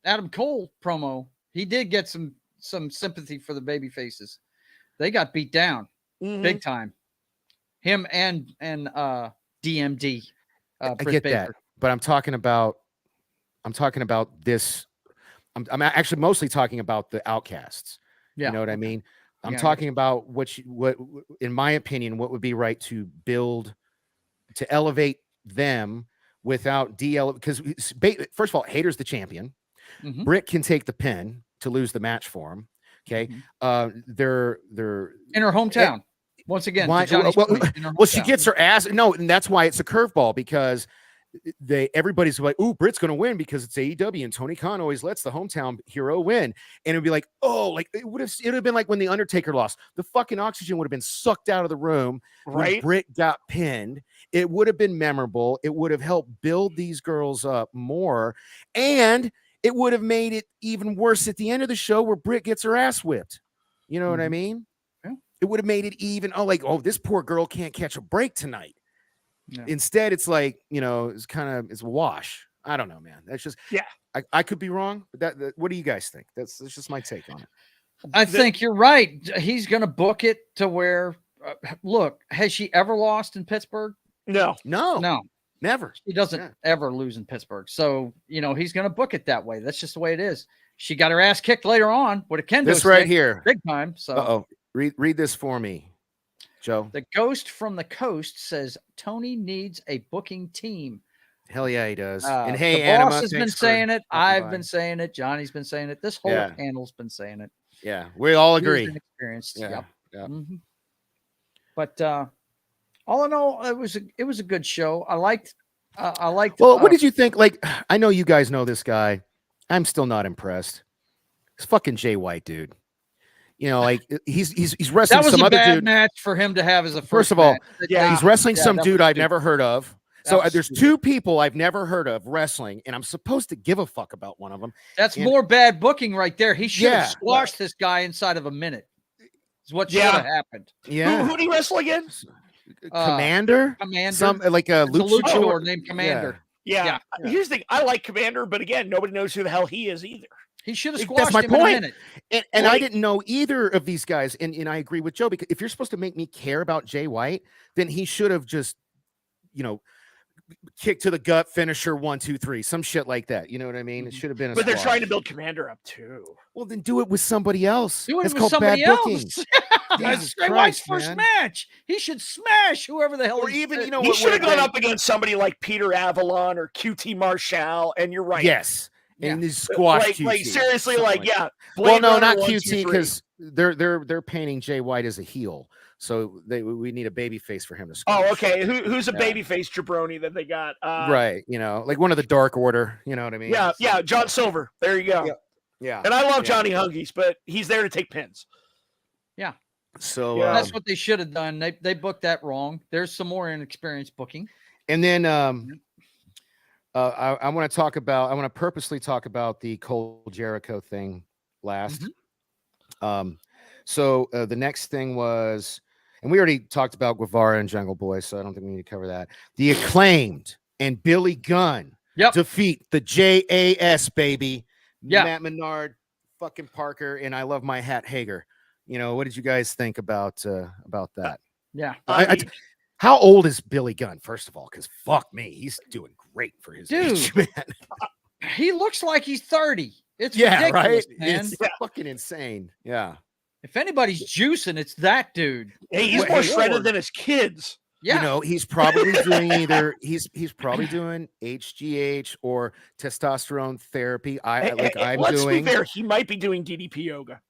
Adam Cole promo. He did get some sympathy for the baby faces. They got beat down big time. Him and DMD. I get that. But I'm talking about this. I'm actually mostly talking about the outcasts. Yeah. You know what I mean? I'm talking about what in my opinion, what would be right to build, to elevate them without because first of all, Hater's the champion. Britt can take the pin to lose the match for him. Okay. They're in her hometown. Once again, she gets her ass. No, and that's why it's a curveball, because everybody's like, "Ooh, Britt's gonna win because it's AEW," and Tony Khan always lets the hometown hero win. And it'd be like, oh, like it would have been like when the Undertaker lost. The fucking oxygen would have been sucked out of the room. Right, when Britt got pinned. It would have been memorable. It would have helped build these girls up more, and it would have made it even worse at the end of the show where Britt gets her ass whipped. You know what I mean? It would have made it even, this poor girl can't catch a break tonight. Yeah. Instead, it's like, it's a wash. I don't know, man. That's just, I could be wrong, but what do you guys think? That's just my take on it. I think you're right. He's going to book it to where, look, has she ever lost in Pittsburgh? No, never. She doesn't ever lose in Pittsburgh. So, he's going to book it that way. That's just the way it is. She got her ass kicked later on with a kendo this right here, big time. So, read this for me, Joe. The Ghost from the Coast says Tony needs a booking team. Hell yeah, he does. And hey, the Anima, boss has been saying it. I've been saying it. Johnny's been saying it. This whole panel's been saying it. Yeah, we all agree. Experienced. Yeah. But all in all, it was a good show. I liked. Well, what did you think? Like, I know you guys know this guy. I'm still not impressed. It's fucking Jay White, dude. Like he's wrestling some other dude. That was a bad match for him to have as a first of all. He's wrestling some dude I've never heard of. So there's two people I've never heard of wrestling, and I'm supposed to give a fuck about one of them. That's more bad booking right there. He should have squashed this guy inside of a minute. Is what should have happened. Yeah. Who did he wrestle again? Commander. Some like a luchador named Commander. Yeah. Here's the thing. I like Commander, but again, nobody knows who the hell he is either. He should have squashed That's my him point. in a minute. And I didn't know either of these guys. And I agree with Joe, because if you're supposed to make me care about Jay White, then he should have just, kick to the gut, finisher 1, 2, 3, some shit like that. You know what I mean? It should have been. But they're trying to build Commander up too. Well, then do it with somebody else. Do it with somebody else. That's Jay White's first match. He should smash whoever the hell. Or even he should have gone up against somebody like Peter Avalon or QT Marshall. And you're right. Yes. And this squash QT. Like seriously, well, no, not QT, because they're painting Jay White as a heel, so we need a baby face for him to squash. Oh, okay. Who's a baby face jabroni that they got? Right, like one of the Dark Order. You know what I mean? Yeah. John Silver. There you go. Yeah. And I love Johnny Hungies, but he's there to take pins. Yeah. So that's what they should have done. They booked that wrong. There's some more inexperienced booking. And then I want to purposely talk about the Cole Jericho thing last. So the next thing was, and we already talked about Guevara and Jungle Boy, so I don't think we need to cover that. The Acclaimed and Billy Gunn defeat the JAS, baby. Matt Menard, fucking Parker, and I love my hat Hager. What did you guys think about that? Yeah. How old is Billy Gunn, first of all? Because fuck me, he's doing great for his age, man. He looks like he's 30. It's ridiculous, right? Man. It's fucking insane. Yeah. If anybody's juicing, it's that dude. Hey, he's more shredded than his kids. Yeah. He's probably doing he's probably doing HGH or testosterone therapy. Let's be fair, he might be doing DDP yoga.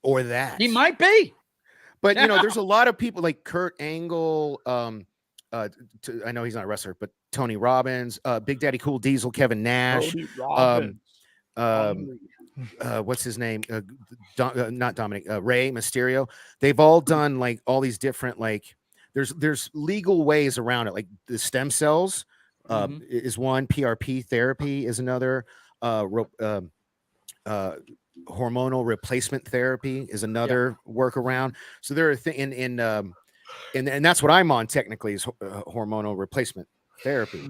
Or that. He might be. But there's a lot of people like Kurt Angle. I know he's not a wrestler, but Tony Robbins, Big Daddy Cool Diesel, Kevin Nash. Tony Robbins. What's his name? Not Dominic. Rey Mysterio. They've all done like all these different like. There's legal ways around it. Like the stem cells is one. PRP therapy is another. Hormonal replacement therapy is another workaround. So there are things and that's what I'm on technically is hormonal replacement therapy.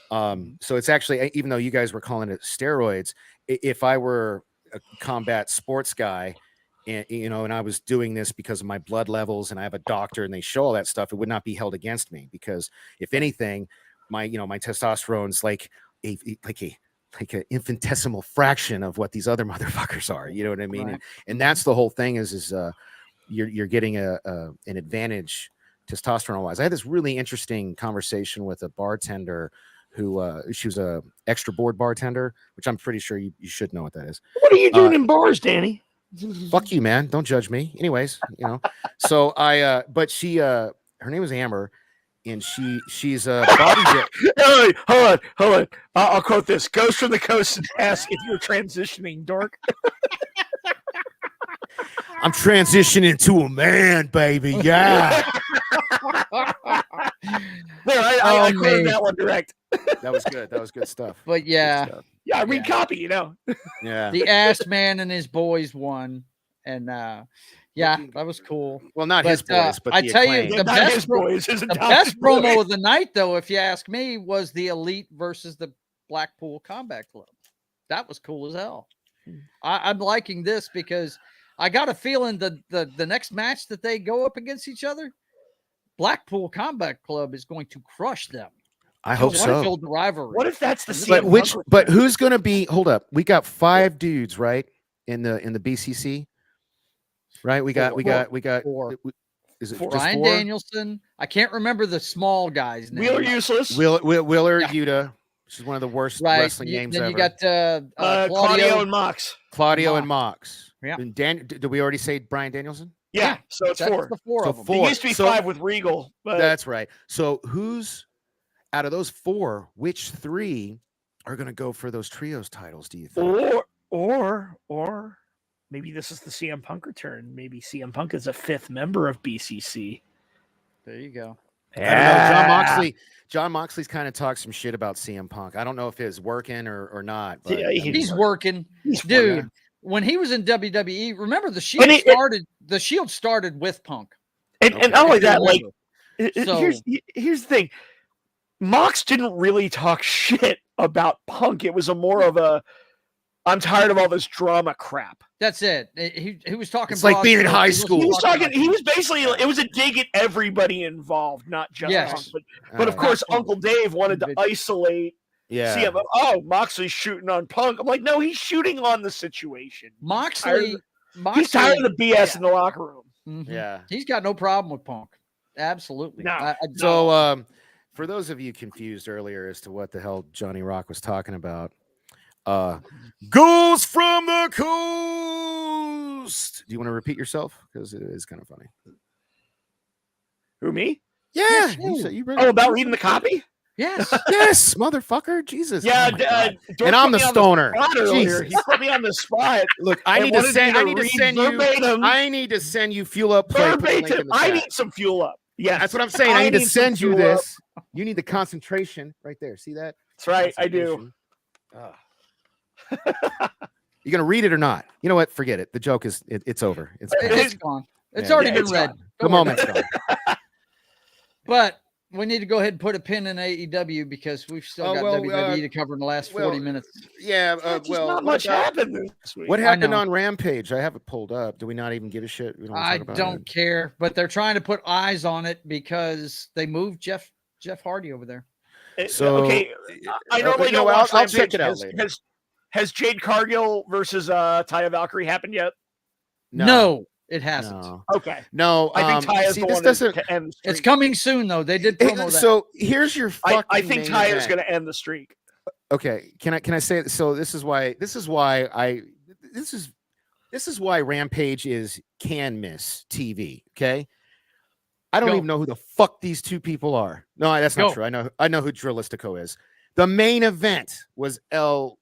So it's actually, even though you guys were calling it steroids, if I were a combat sports guy and and I was doing this because of my blood levels and I have a doctor and they show all that stuff, it would not be held against me, because if anything, my testosterone's like an infinitesimal fraction of what these other motherfuckers are. You know what I mean? Right. And that's the whole thing is you're getting an advantage testosterone wise. I had this really interesting conversation with a bartender who she was a extra board bartender, which I'm pretty sure you should know what that is. What are you doing in bars, Danny? Fuck you, man. Don't judge me. Anyways, so but she, her name was Amber, and she's a body. Hey, hold on. I'll quote this: "Ghost from the coast and ask if you're transitioning, Dork." I'm transitioning to a man, baby. Yeah. There, I quoted that one direct. That was good. That was good stuff. But yeah. Yeah, I read copy, Yeah. The Ass Man and his boys won. And that was cool. Well, not his boys, but I tell you, the best promo promo of the night, though, if you ask me, was the Elite versus the Blackpool Combat Club. That was cool as hell. I'm liking this because I got a feeling the next match that they go up against each other, Blackpool Combat Club is going to crush them. I hope so. Build the rivalry. What if that's the But who's going to be? Hold up, we got 5 dudes right in the BCC, right? We got four. Is it Brian just 4? Danielson? I can't remember the small guy's name. Wheeler Useless. Wheeler Yuta, which is one of the worst wrestling names then ever. You got Claudio and Mox. And Mox. Yeah. And did we already say Brian Danielson? Yeah. So it's 4. The 4 of them. It used to be 5 with Regal. But that's right. So who's out of those 4? Which 3 are going to go for those trios titles? Do you think? Or maybe this is the CM Punk return. Maybe CM Punk is a 5th member of BCC. There you go. I don't know. John Moxley's kind of talked some shit about CM Punk. I don't know if it's working or not. But he's working. Dude, when he was in WWE, remember the Shield the Shield started with Punk. And not only that, like here's the thing. Mox didn't really talk shit about Punk. It was more of a I'm tired of all this drama crap. That's it. He was talking. It's like being in high school. He was basically. It was a dig at everybody involved, not just Punk. But of course, Uncle Dave wanted to isolate. Yeah. CM. Oh, Moxley's shooting on Punk. I'm like, no, he's shooting on the situation. Moxley he's tired of the BS in the locker room. Mm-hmm. Yeah. He's got no problem with Punk. Absolutely. No. So, for those of you confused earlier as to what the hell Johnny Rock was talking about, goes from the coast. Do you want to repeat yourself? Because it is kind of funny. Who, me? Yeah. About reading the copy? Yes. Yes, motherfucker. Jesus. Yeah. And I'm the stoner. He put me on the spot. Look, I need to send you fuel up. Verbatim. I need some fuel up. Yeah, that's what I'm saying. I need to send you this. You need the concentration right there. See that? That's right. I do. You gonna read it or not? You know what? Forget it. The joke is it's over. It's gone. It's already been read. The moment's gone. But we need to go ahead and put a pin in AEW because we've still got WWE to cover in the last 40 minutes. Yeah. Not much happened this week. What happened on Rampage? I have it pulled up. Do we not even give a shit? I don't care, but they're trying to put eyes on it because they moved Jeff Hardy over there. So okay, I normally don't watch I'll check it out later. Has Jade Cargill versus Taya Valkyrie happened yet? No, it hasn't. No. Okay. No, I think Taya's the one to end the streak. It's coming soon, though. They did promo that. So here's your fucking I think Taya's going to end the streak. Okay. Can I say it? So this is why This is why Rampage is can miss TV. Okay. I don't even know who the fuck these two people are. No, that's not true. I know who Drilistico is. The main event was El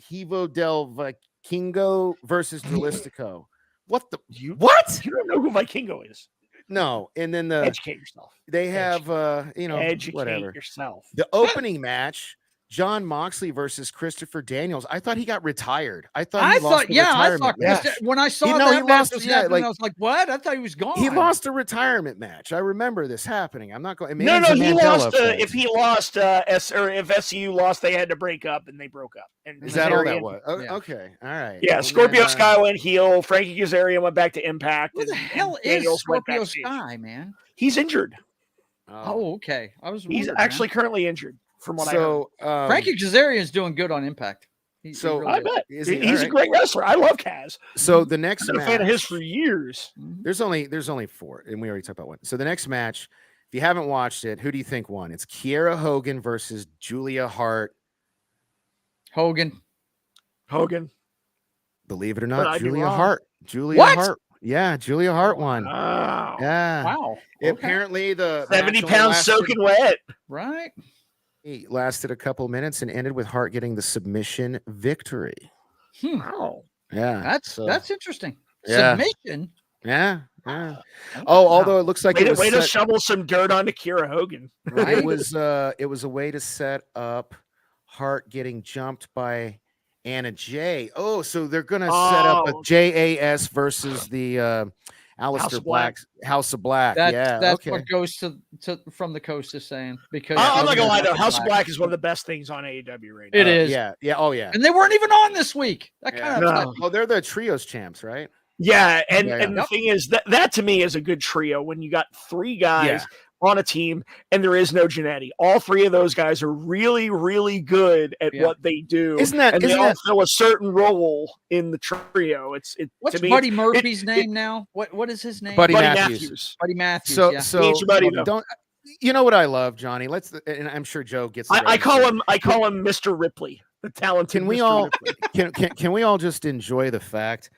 Hivo del Vikingo versus Drilistico. What? You don't know who Vikingo is? No. And then educate yourself. They have educate whatever. yourself. The opening match, John Moxley versus Christopher Daniels. I thought he got retired. I thought when I saw that match was happening, I was like, what? I thought he was gone. He lost a retirement match. I remember this happening. I'm not going. No, he lost. If he lost, if SCU lost, they had to break up, and they broke up. And is that all that was? Okay, all right. Yeah, Scorpio Sky went heel. Frankie Kazarian went back to Impact. Who the hell is Scorpio Sky, man? He's injured. Oh, okay. He's actually currently injured. From what I heard. Frankie Kazarian's doing good on Impact. I bet he's a great wrestler. I love Kaz. So the next I've been a fan of his for years. There's only 4, and we already talked about one. So the next match, if you haven't watched it, who do you think won? It's Kiera Hogan versus Julia Hart. Hogan. Believe it or not, Julia Hart. Hart. Yeah, Julia Hart won. Wow. Yeah. Wow. Apparently the 70 pounds soaking wet. Right. It lasted a couple minutes and ended with Hart getting the submission victory. Wow. Yeah. That's interesting. Yeah. Submission. Yeah. Although it looks like it was way to shovel some dirt onto Kiera Hogan. Right? It was a way to set up Hart getting jumped by Anna Jay. Oh, so they're gonna set up a JAS versus the Aleister Black House of Black. That's what goes to from the coast is saying, because I'm not gonna lie though, House of Black is one of the best things on AEW right now. It is. Yeah. Oh yeah. And they weren't even on this week. That kind of Oh, they're the trios champs, right? Yeah, and the thing is that to me is a good trio when you got 3 guys on a team and there is no Jannetty. All 3 of those guys are really, really good at what they do. They all fill a certain role in the trio. What's Buddy Murphy's name now? What is his name? Buddy Matthews. Buddy Matthews. So don't you know what I love, Johnny? And I'm sure Joe gets. I call him Mr. Ripley, the talented. Can we all can we all just enjoy the fact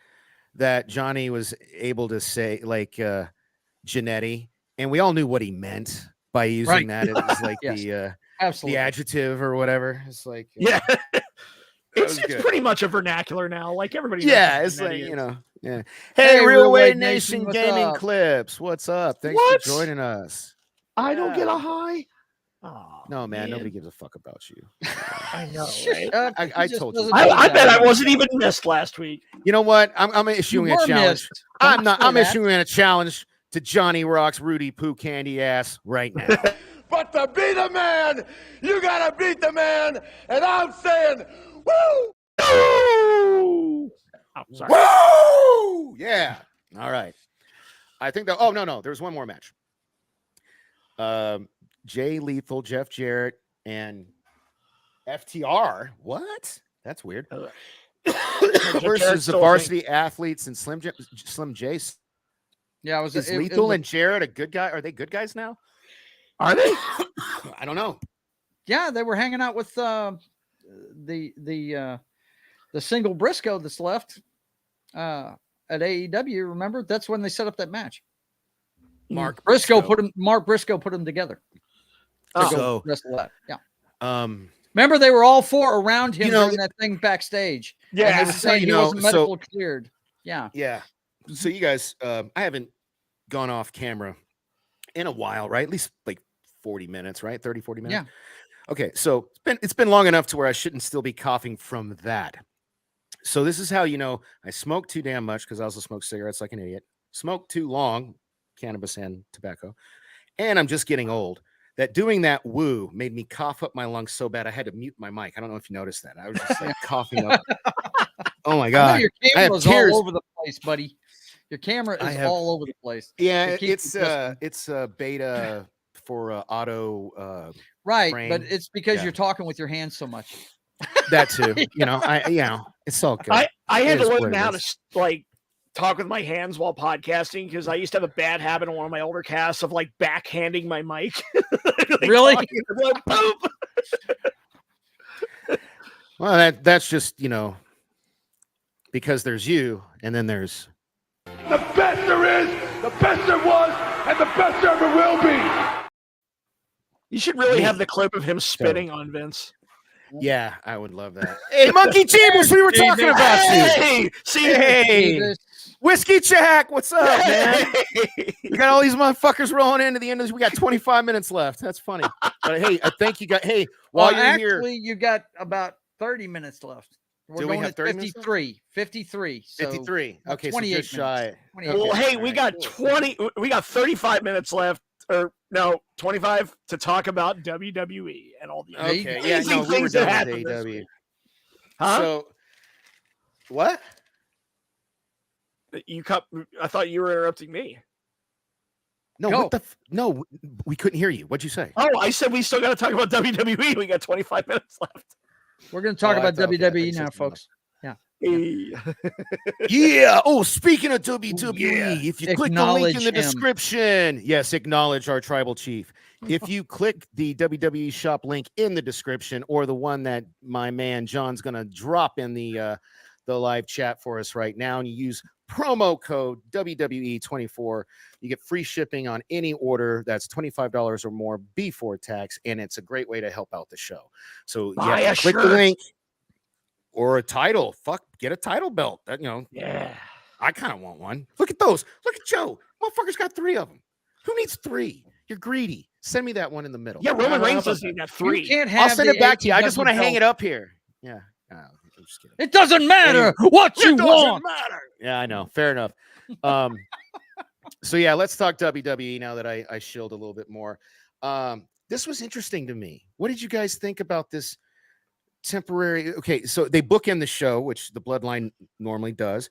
that Johnny was able to say Jannetty? And we all knew what he meant by using that as like the adjective or whatever. It's like it's pretty much a vernacular now. Like everybody. Yeah, it's like Hey, Real Way Nation Gaming Clips, what's up? Thanks for joining us. I don't get a high. Oh, no, man, nobody gives a fuck about you. I know, right? I told you. I bet I wasn't even missed last week. You know what? I'm issuing a challenge. I'm issuing a challenge to Johnny Rock's Rudy Poo Candy ass right now. But to be the man, you gotta beat the man, and I'm saying, woo! Oh, sorry. Woo! Yeah. All right. I think that. Oh no, there's one more match. Jay Lethal, Jeff Jarrett, and FTR. What? That's weird. Versus the Varsity Athletes and Slim J. Yeah, is Lethal and Jarrett a good guy? Are they good guys now? Are they? I don't know. Yeah, they were hanging out with the single Briscoe that's left at AEW. Remember, that's when they set up that match. Mark Briscoe put them together. So remember, they were all 4 around him during that thing backstage. Yeah, and they were saying he wasn't medical cleared. Yeah. So you guys, I haven't gone off camera in a while, right? At least like 40 minutes, right? 30, 40 minutes. Yeah. Okay. So it's been long enough to where I shouldn't still be coughing from that. So this is how you know I smoke too damn much, because I also smoke cigarettes like an idiot. Smoke too long, cannabis and tobacco. And I'm just getting old. That doing that woo made me cough up my lungs so bad I had to mute my mic. I don't know if you noticed that. I was just like coughing up. Oh my God. Your camera's all over the place, buddy. Your camera is all over the place. Yeah, it's beta for auto right, frame. but it's because you're talking with your hands so much. That too. It's all good. I had to learn how to like talk with my hands while podcasting, because I used to have a bad habit on one of my older casts of like backhanding my mic. Really? Well, that's just because there's you, and then there's the best there is, the best there was, and the best there ever will be. You should really have the clip of him spitting on Vince. Yeah, I would love that. Hey, Monkey Jeebus, we were talking about you. Hey, see, hey, Whiskey Jack, what's up, man? We got all these motherfuckers rolling into the end of this. We got 25 minutes left. That's funny. But hey, I think you got. Hey, while you're actually, here, you got about 30 minutes left. We're going at 53. 53. So 53. Okay, so just shy. Well, hey, we got 35 minutes left. Or no, 25 to talk about WWE and all the amazing things that happened this week. Huh? So, what? I thought you were interrupting me. No, Go. what the? No, we couldn't hear you. What'd you say? Oh, I said we still got to talk about WWE. We got 25 minutes left. We're going to talk about WWE now, folks. Yeah. Yeah. Oh, speaking of WWE, if you click the link in the description, yes, acknowledge our tribal chief. If you click the WWE shop link in the description, or the one that my man John's going to drop in the live chat for us right now, and you use promo code WWE24, you get free shipping on any order that's $25 or more before tax, and it's a great way to help out the show. So yeah, click the link. Or a title. Fuck, get a title belt. That, Yeah. I kind of want one. Look at those. Look at Joe. Motherfucker's got 3 of them. Who needs 3? You're greedy. Send me that one in the middle. Yeah, Roman Reigns doesn't need that 3. You can't have I'll send it back to you. I just want to hang it up here. Yeah. I'm just kidding. It doesn't matter what you want. Yeah, I know. Fair enough. So yeah, let's talk WWE now that I shilled a little bit more. This was interesting to me. What did you guys think about this temporary? Okay, so they bookend the show, which the Bloodline normally does.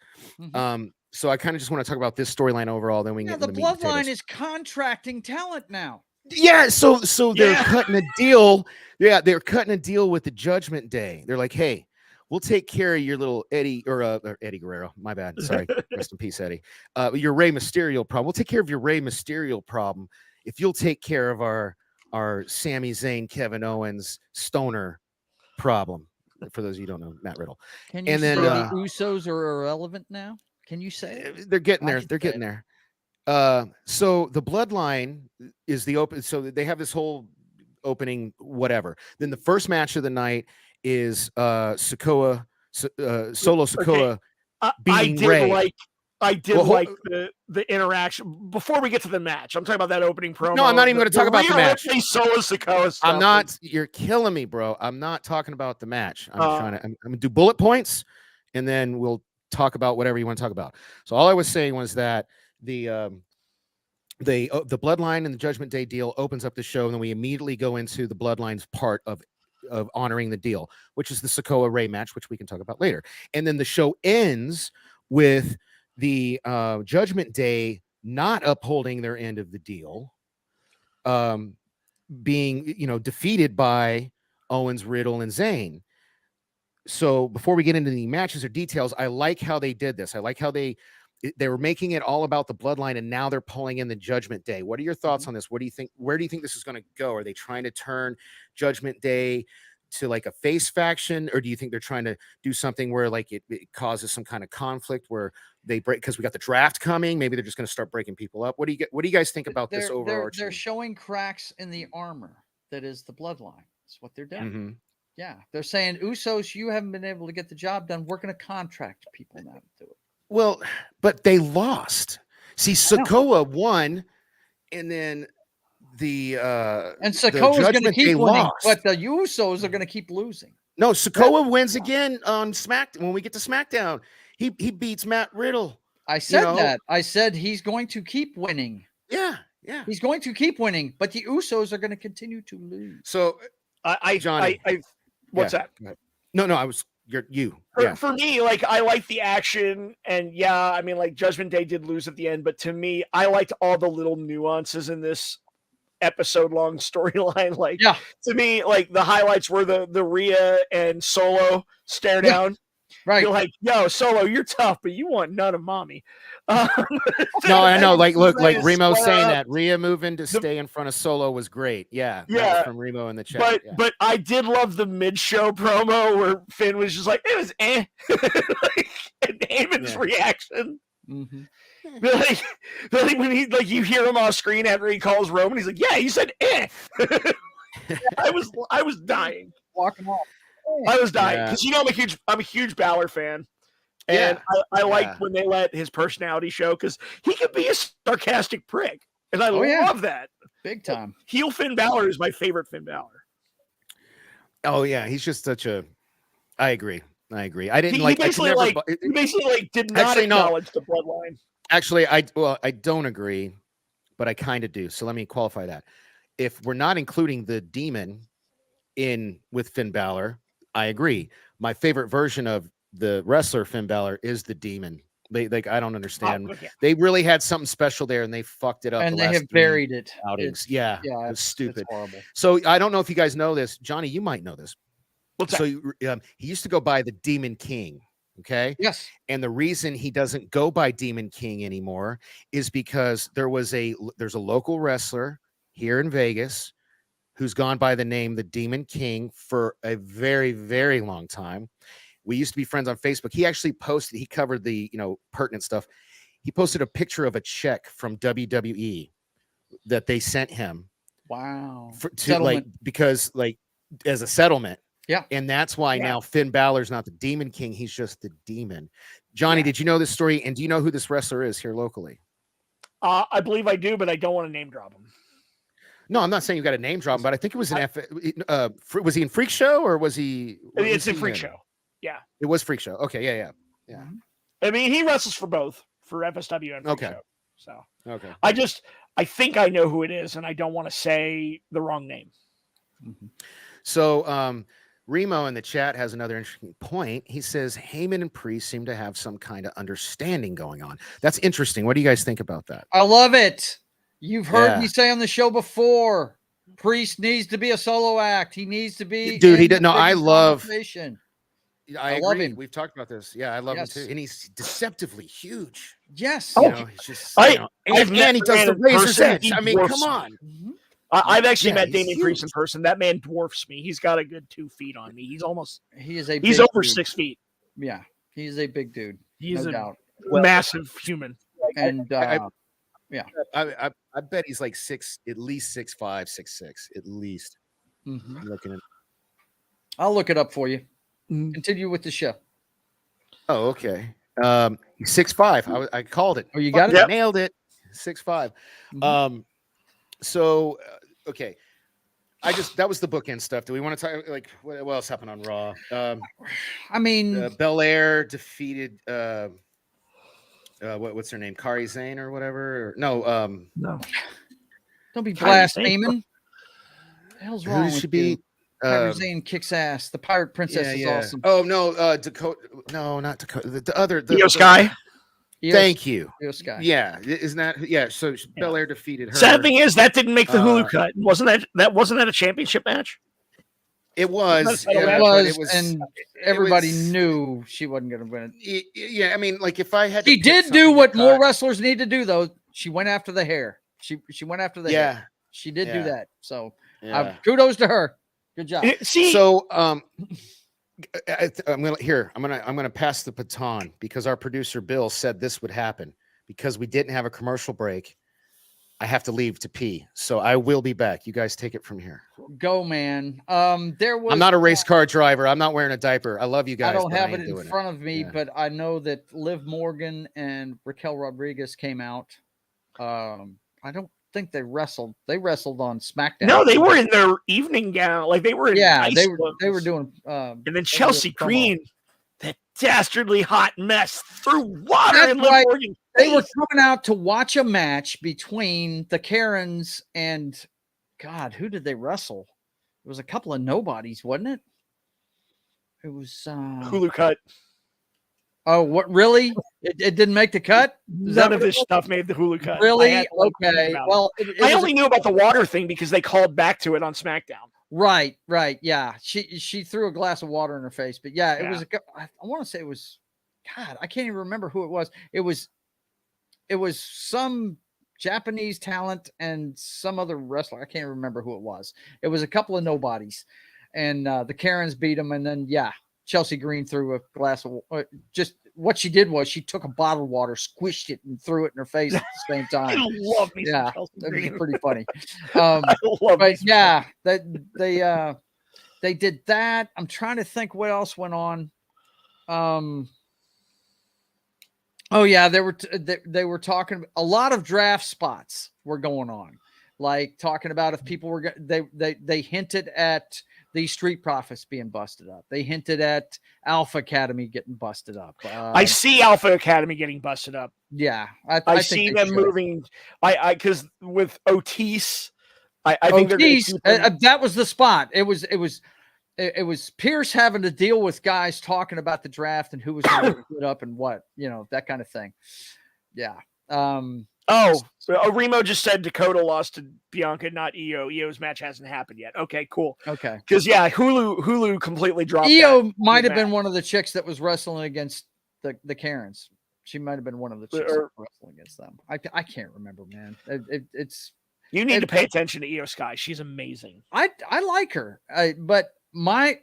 So I kind of just want to talk about this storyline overall, then we can get into the Bloodline is contracting talent now. Yeah, so they're cutting a deal. Yeah, they're cutting a deal with the Judgment Day. They're like, hey, we'll take care of your little Eddie or Eddie Guerrero. My bad. Sorry. Rest in peace, Eddie. Your Rey Mysterio problem. We'll take care of your Rey Mysterio problem if you'll take care of our Sami Zayn, Kevin Owens, Stoner problem. For those of you who don't know, Matt Riddle. Can you say the Usos are irrelevant now? Can you say it? They're getting there. They're getting there. So the Bloodline is the open. So they have this whole opening, whatever. Then the first match of the night is Solo Sikoa beating Rey. I did like the interaction before we get to the match. I'm talking about that opening promo. No, I'm not even going to talk about the match. Solo Sikoa stuff. I'm not. You're killing me, bro. I'm not talking about the match. I'm going to do bullet points, and then we'll talk about whatever you want to talk about. So all I was saying was that the Bloodline and the Judgment Day deal opens up the show, and then we immediately go into the Bloodline's part of honoring the deal, which is the Sikoa Rey match, which we can talk about later. And then the show ends with the Judgment Day not upholding their end of the deal, being defeated by Owens, Riddle, and Zayn. So before we get into the matches or details, I like how they did this. I like how they were making it all about the Bloodline, and now they're pulling in the Judgment Day. What are your thoughts on this? What do you think? Where do you think this is going to go? Are they trying to turn Judgment Day to like a face faction, or do you think they're trying to do something where like it causes some kind of conflict where they break, because we got the draft coming? Maybe they're just going to start breaking people up. What do you guys think about this overarching? They're showing cracks in the armor that is the Bloodline. That's what they're doing. Mm-hmm. Yeah, they're saying, Usos, you haven't been able to get the job done. We're going to contract people now to do it. Well, but they lost. See, Sikoa won, and then and Sikoa's going to keep winning, but the Usos are going to keep losing. No, Sikoa wins again on SmackDown. When we get to SmackDown, he beats Matt Riddle. I said that. I said he's going to keep winning. Yeah. He's going to keep winning, but the Usos are going to continue to lose. So, Johnny, what's that? No, I was you. For me, like, I like the action, and I mean, like, Judgment Day did lose at the end, but to me, I liked all the little nuances in this episode-long storyline. Like, to me, like, the highlights were the Rhea and Solo stare down. Right. You're like, yo, Solo, you're tough, but you want none of mommy. No, I know. Like, look, like Remo saying that Rhea moving to stay in front of Solo was great. Yeah, that was from Remo in the chat. But I did love the mid-show promo where Finn was just like, it was like, and Heyman's reaction. Mm-hmm. Like when you hear him off screen after he calls Roman, he's like, yeah, he said I was dying. Walking off. I was dying because I'm a huge Balor fan, and I like when they let his personality show because he could be a sarcastic prick, and I love that big time. Heel Finn Balor is my favorite Finn Balor. Oh yeah, he's just such a. I agree. I didn't he basically did not acknowledge the bloodline. Actually, I don't agree, but I kind of do. So let me qualify that. If we're not including the demon in with Finn Balor, I agree. My favorite version of the wrestler Finn Balor is the demon. I don't understand. They really had something special there, and they fucked it up. And they have buried it. Outings. Yeah, it's stupid. It's horrible. So I don't know if you guys know this, Johnny. You might know this. What's that? He used to go by the Demon King. Okay. Yes. And the reason he doesn't go by Demon King anymore is because there's a local wrestler here in Vegas who's gone by the name the Demon King for a very, very long time. We used to be friends on Facebook. He actually posted, he covered the, pertinent stuff. He posted a picture of a check from WWE that they sent him. Wow. Because as a settlement. Yeah. And that's why now Finn Balor's not the Demon King. He's just the demon. Johnny, did you know this story? And do you know who this wrestler is here locally? I believe I do, but I don't want to name drop him. No, I'm not saying you got a name drop him, but I think it was was he in Freak Show or was he? It's in Freak Show. Yeah. It was Freak Show. Okay. Yeah. I mean, he wrestles for both, for FSW and Freak Show. So, okay. I think I know who it is, and I don't want to say the wrong name. Mm-hmm. So, Remo in the chat has another interesting point. He says Heyman and Priest seem to have some kind of understanding going on. That's interesting. What do you guys think about that? I love it. You've heard me say on the show before, Priest needs to be a solo act. He needs to be. Dude, he did. No, I love. I love him. We've talked about this. Yeah, I love him too. And he's deceptively huge. Yes. He's just. And he does the razor's edge. I mean, come on. Mm-hmm. I've actually met Damian Priest in person. That man dwarfs me. He's got a good 2 feet on me. He's over dude. 6 feet. Yeah, he's a big dude. He's no doubt. Massive human. And I bet he's like at least 6'5", 6'6", at least. Mm-hmm. I'm looking at. I'll look it up for you. Continue with the show. Oh, okay. He's 6'5". I called it. Oh, you got it? Yep. Nailed it. 6'5". Mm-hmm. So, okay. That was the bookend stuff. Do we want to talk, what else happened on Raw? I mean, Belair defeated, what's her name? Kairi Sane or whatever? No. Don't be blaspheming. What the hell's wrong with she be? Kairi Sane kicks ass. The Pirate Princess is awesome. Oh, no. Dakota. No, not Dakota. The other. Io Sky. Thank you. Io Sky. Yeah, isn't that? Yeah. So Belair defeated her. Sad thing is that didn't make the Hulu cut. Wasn't that a championship match? It was. It was, and everybody knew she wasn't going to win it. Yeah, I mean, if I had, she did do what more wrestlers need to do, though. She went after the hair. She went after the hair. She did do that. So kudos to her. Good job. So I'm gonna pass the baton because our producer Bill said this would happen because we didn't have a commercial break. I have to leave to pee, so I will be back. You guys take it from here. Go, man. I'm not a race car driver. I'm not wearing a diaper. I love you guys. I don't have it in front of me, but I know that Liv Morgan and Raquel Rodriguez came out. I don't think they wrestled. They wrestled on SmackDown. No, they were in their evening gown. They were in they were doing and then Chelsea Green, that dastardly hot mess, threw water in Liv Morgan's face. They were coming out to watch a match between the Karens and God, who did they wrestle? It was a couple of nobodies, wasn't it? It was Hulu cut. Oh, what really? It didn't make the cut? None of this stuff made the Hulu cut. Really? Okay. Well, I only knew about the water thing because they called back to it on SmackDown. Right. Yeah. She threw a glass of water in her face, but yeah, it was, I want to say it was, God, I can't even remember who it was. It was some Japanese talent and some other wrestler. I can't remember who it was. It was a couple of nobodies, and the Karens beat them. And then, Chelsea Green threw a glass of just what she did was she took a bottle of water, squished it, and threw it in her face at the same time. I love me some Yeah, Chelsea that was Green. pretty funny. I love But me some yeah, that they did that. I'm trying to think what else went on. Oh yeah, they were talking. A lot of draft spots were going on, like talking about if people were they hinted at the Street Profits being busted up. They hinted at Alpha Academy getting busted up. I see Alpha Academy getting busted up. Yeah, I see them moving. I because with Otis, I think Otis, that was the spot. It was Pierce having to deal with guys talking about the draft and who was going to put up and what, that kind of thing. Yeah. Remo just said Dakota lost to Bianca, not Io. Io's match hasn't happened yet. Okay, cool. Okay. Because Hulu completely dropped. Io might have been one of the chicks that was wrestling against the Karens. She might have been one of the chicks that was wrestling against them. I can't remember, man. It's you need to pay attention to Io Sky. She's amazing. I like her, but her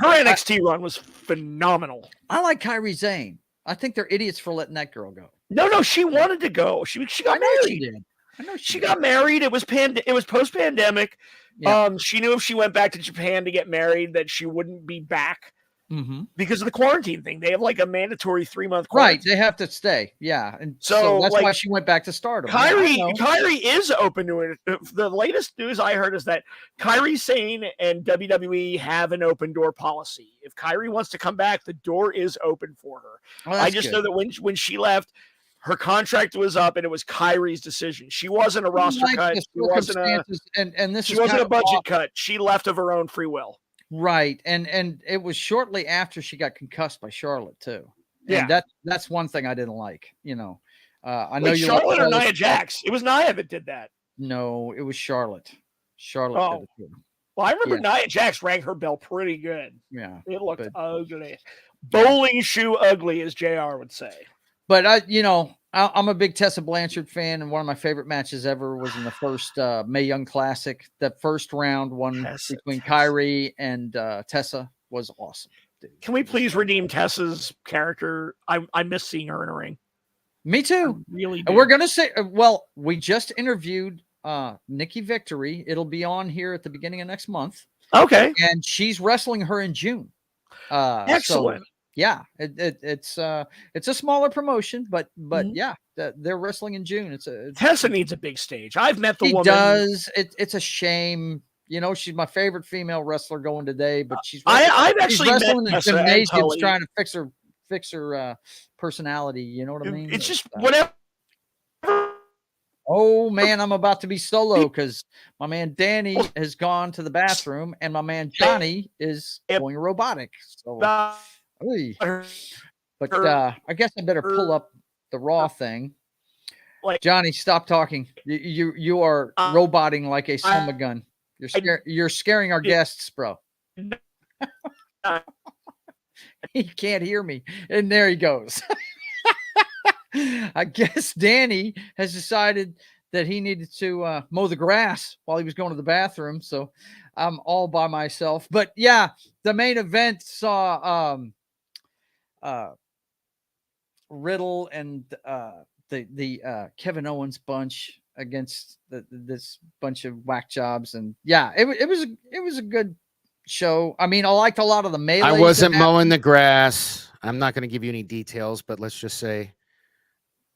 NXT run was phenomenal. I like Kairi Sane. I think they're idiots for letting that girl go. No, she wanted to go. She got married. She did. I know she got married. It was post pandemic. Yeah. She knew if she went back to Japan to get married that she wouldn't be back because of the quarantine thing. They have like a mandatory 3-month quarantine. Right. They have to stay. Yeah. And so that's why she went back to Stardom. Kairi is open to it. The latest news I heard is that Kairi Sane and WWE have an open door policy. If Kairi wants to come back, the door is open for her. Well, I just know that when she left, her contract was up, and it was Kairi's decision. She wasn't a roster cut. She wasn't a budget cut. She left of her own free will. Right, and it was shortly after she got concussed by Charlotte too. And that's one thing I didn't like. I know you Charlotte or Nia Jax. It was Nia that did that. No, it was Charlotte. Charlotte did it too. Well, I remember Nia Jax rang her bell pretty good. Yeah, it looked ugly. Bowling shoe ugly, as JR would say. But I'm a big Tessa Blanchard fan, and one of my favorite matches ever was in the first Mae Young Classic. That first round one between Kairi and Tessa was awesome. Dude. Can we please redeem Tessa's character? I miss seeing her in a ring. Me too. I really do. And we're gonna say, we just interviewed Nikki Victory. It'll be on here at the beginning of next month. Okay, and she's wrestling her in June. Excellent. So, yeah, it's a smaller promotion, but yeah, they're wrestling in June. Tessa needs a big stage. I've met the woman. Does it's a shame. She's my favorite female wrestler going today, but I've actually wrestling met in gymnasiums trying to fix her personality. You know what I mean? It's just whatever. Oh man, I'm about to be solo because my man Danny has gone to the bathroom and my man Johnny is going robotic. So. But I guess I better pull up the Raw thing. Johnny, stop talking. You are roboting like a son of a gun. You're scaring our guests, bro. He can't hear me, and there he goes. I guess Danny has decided that he needed to mow the grass while he was going to the bathroom, so I'm all by myself. But yeah, the main event saw Riddle and the Kevin Owens bunch against this bunch of whack jobs, and yeah, it was a good show. I mean, I liked a lot of the melee. I wasn't mowing the grass. I'm not going to give you any details, but let's just say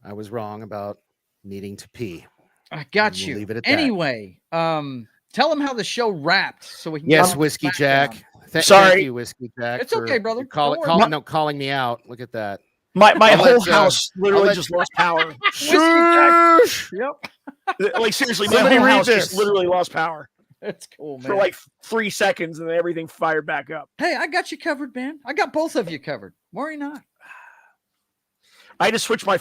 I was wrong about needing to pee. I got you. Leave it at anyway, tell them how the show wrapped so we can. Yes, Whiskey Jack. Sorry, thank you, Whiskey Jack. It's okay, brother. Calling me out. Look at that. My whole house literally just lost power. Yep. Like seriously, my whole house just literally lost power. That's cool, man. For like 3 seconds, and then everything fired back up. Hey, I got you covered, man. I got both of you covered. Worry not. I just switched my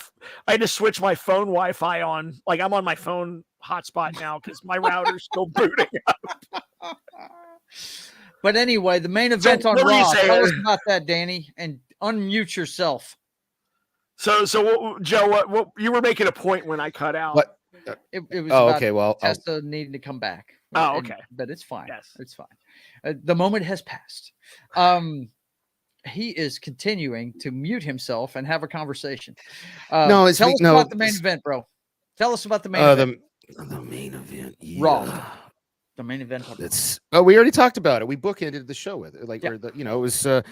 phone Wi-Fi on. Like I'm on my phone hotspot now because my router's still booting up. But anyway, the main event on what were you Raw. saying? Tell us about that, Danny, and unmute yourself. So Joe, what you were making a point when I cut out. What? It was about okay. Well, Tessa needing to come back. Oh, okay. But it's fine. Yes. It's fine. The moment has passed. He is continuing to mute himself and have a conversation. No, tell us about the main event, bro. Tell us about the main event. The main event. Yeah. Raw. The main event. It's we already talked about it. We bookended the show with it. Like, Yeah. it was Sami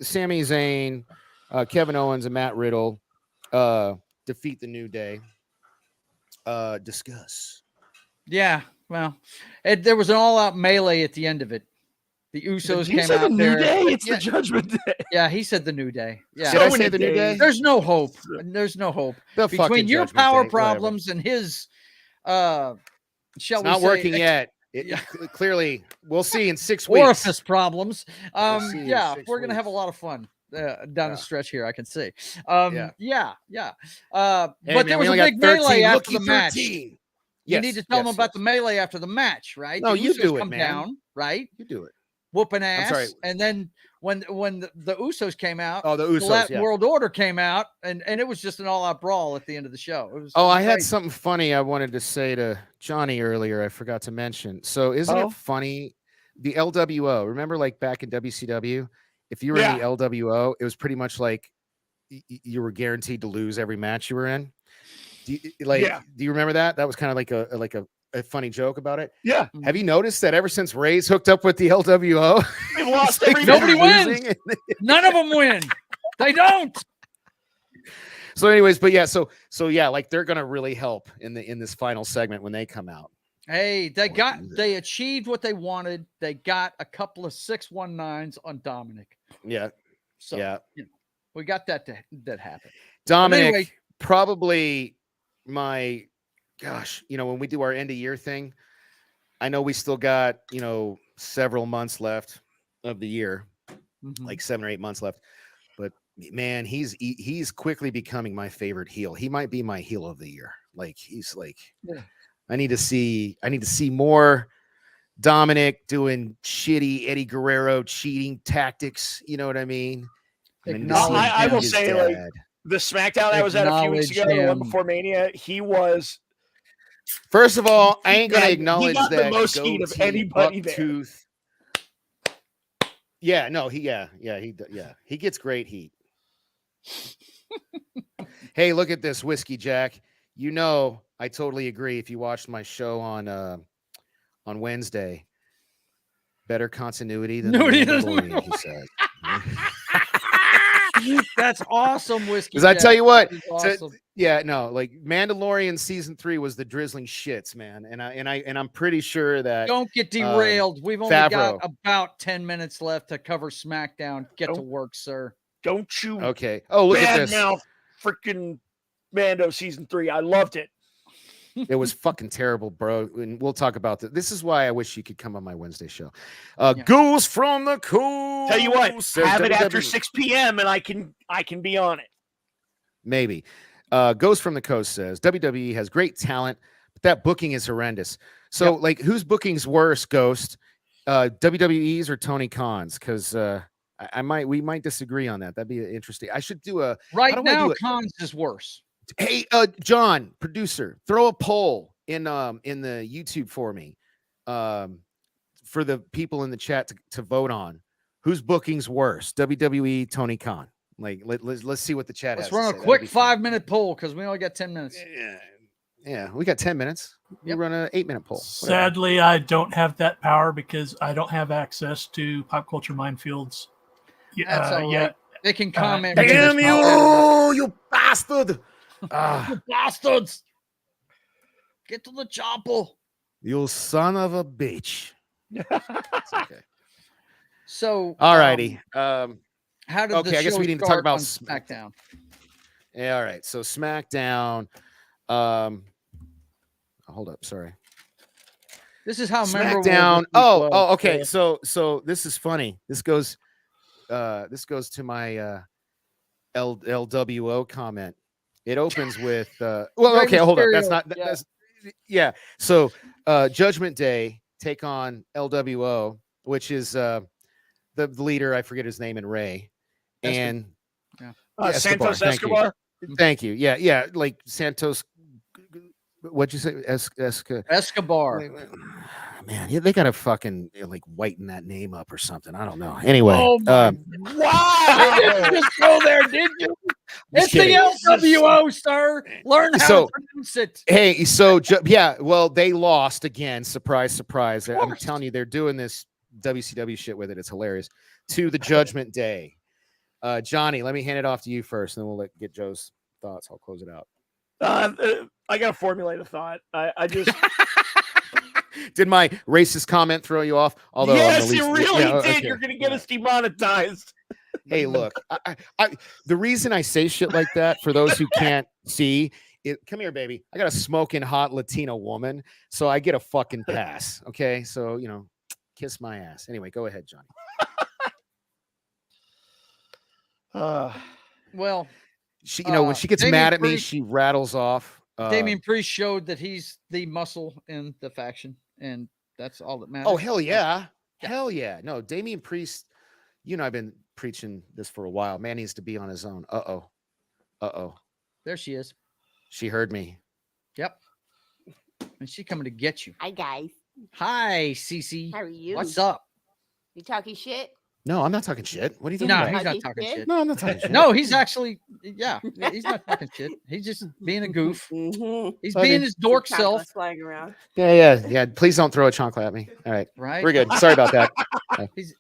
Zayn, Kevin Owens, and Matt Riddle defeat the New Day. Discuss. Yeah, well, there was an all-out melee at the end of it. The Usos came out the there. New Day? It's the Judgment Day. Yeah, he said the New Day. Yeah, Did I say the New Day? There's no hope. There's no hope between your power problems and his. Shall it's we not say, working yet. Clearly, we'll see in 6 weeks. Orifice problems. Yeah, we're gonna have a lot of fun down the stretch here. I can see. Yeah. But there was a big melee after the match. Yes, You need to tell them about the melee after the match, right? No, the you Usos do it, come man. down, right? You do it. Whooping ass. sorry. And then when the Usos came out, Oh, the Usos, yeah. World Order came out, and it was just an all-out brawl at the end of the show. It was I had crazy. something funny I wanted to say to Johnny earlier. I forgot to mention. So isn't it funny? The LWO, remember like back in WCW, if you were in the LWO, it was pretty much like you were guaranteed to lose every match you were in. Do you remember that? That was kind of like a funny joke about it. Yeah. Have you noticed that ever since Ray's hooked up with the LWO, They've lost Nobody wins. None of them win. They don't. So, anyways, but yeah, so yeah, like they're gonna really help in this final segment when they come out. Hey, they achieved what they wanted. They got a couple of 619s on Dominic. Yeah. So yeah. We got that happened. Dominic, anyway, probably my gosh, when we do our end of year thing, I know we still got, several months left of the year, like 7 or 8 months left. But man, he's quickly becoming my favorite heel. He might be my heel of the year. Like he's like, I need to see more Dominic doing shitty Eddie Guerrero cheating tactics. You know what I mean? I will say, like, the SmackDown I was at a few weeks ago, the one before Mania, he was. First of all, I ain't gonna acknowledge that the most heat of anybody there. Yeah, no, he gets great heat. Hey, look at this, Whiskey Jack. I totally agree. If you watched my show on Wednesday, better continuity than the Mandalorian, he said. That's awesome, Whiskey. Because I tell you what, awesome. Like Mandalorian season 3 was the drizzling shits, man. And I'm pretty sure that don't get derailed. We've only got about 10 minutes left to cover SmackDown. Get to work, sir. Don't you? Okay. Oh, look at this. Now, freaking Mando season 3. I loved it. It was fucking terrible, bro. And we'll talk about that. This is why I wish you could come on my Wednesday show. Goes from the Coast. Tell you what, have it after 6 p.m. and I can be on it. Maybe. Goes from the Coast says WWE has great talent, but that booking is horrendous. So, like, whose booking's worse, Ghost? WWE's or Tony Khan's? Because we might disagree on that. That'd be interesting. I should do a right now. Khan's is worse. Hey, John, producer, throw a poll in the YouTube for me, for the people in the chat to vote on whose booking's worse, WWE, Tony Khan. Like, let's see what the chat has. Let's run a quick 5-minute poll because we only got 10 minutes. Yeah, we got 10 minutes. We run an 8-minute poll. Whatever. Sadly, I don't have that power because I don't have access to Pop Culture Minefields. That's all right. They can comment. Damn you bastard! You bastards! Get to the chopper. You son of a bitch. Okay. So, all righty. How did the show I guess we need to talk about SmackDown. Yeah, all right. So SmackDown. Hold up. Sorry. This is how SmackDown. Oh, okay. So this is funny. This goes to my LWO comment. It opens with hold up. That's not. So Judgment Day take on LWO, which is the leader. I forget his name, and Ray. And Santos Escobar. Thank you. Yeah. Like Santos. What'd you say? Escobar. Man, they gotta fucking like whiten that name up or something. I don't know. Anyway, wow! You didn't just go there, did you? It's kidding. the LWO, sir. Learn how to pronounce it. Hey, well, they lost again. Surprise, surprise. I'm telling you, they're doing this WCW shit with it. It's hilarious. To the Judgment Day. Johnny, let me hand it off to you first, and then we'll get Joe's thoughts. I'll close it out. I gotta formulate a thought. I just did my racist comment throw you off? Although yes, it really did. Okay. You're gonna get us demonetized. Hey, look, the reason I say shit like that, for those who can't see it, come here, baby. I got a smoking hot Latina woman, so I get a fucking pass. Okay, so kiss my ass. Anyway, go ahead, Johnny. Well, she, when she gets mad at me, she rattles off. Damian Priest showed that he's the muscle in the faction, and that's all that matters. Oh, hell yeah. Hell yeah. No, Damian Priest, I've been preaching this for a while. Man needs to be on his own. Uh-oh. There she is. She heard me. Yep. And she coming to get you. Hi, guys. Hi, Cece. How are you? What's up? You talking shit? No, I'm not talking shit. What are you talking about? No, he's not talking shit. No, I'm not talking shit. No, he's actually, he's not talking shit. He's just being a goof. He's being his dork self. Flying around. Yeah. Please don't throw a chocolate at me. All right. Right. We're good. Sorry about that.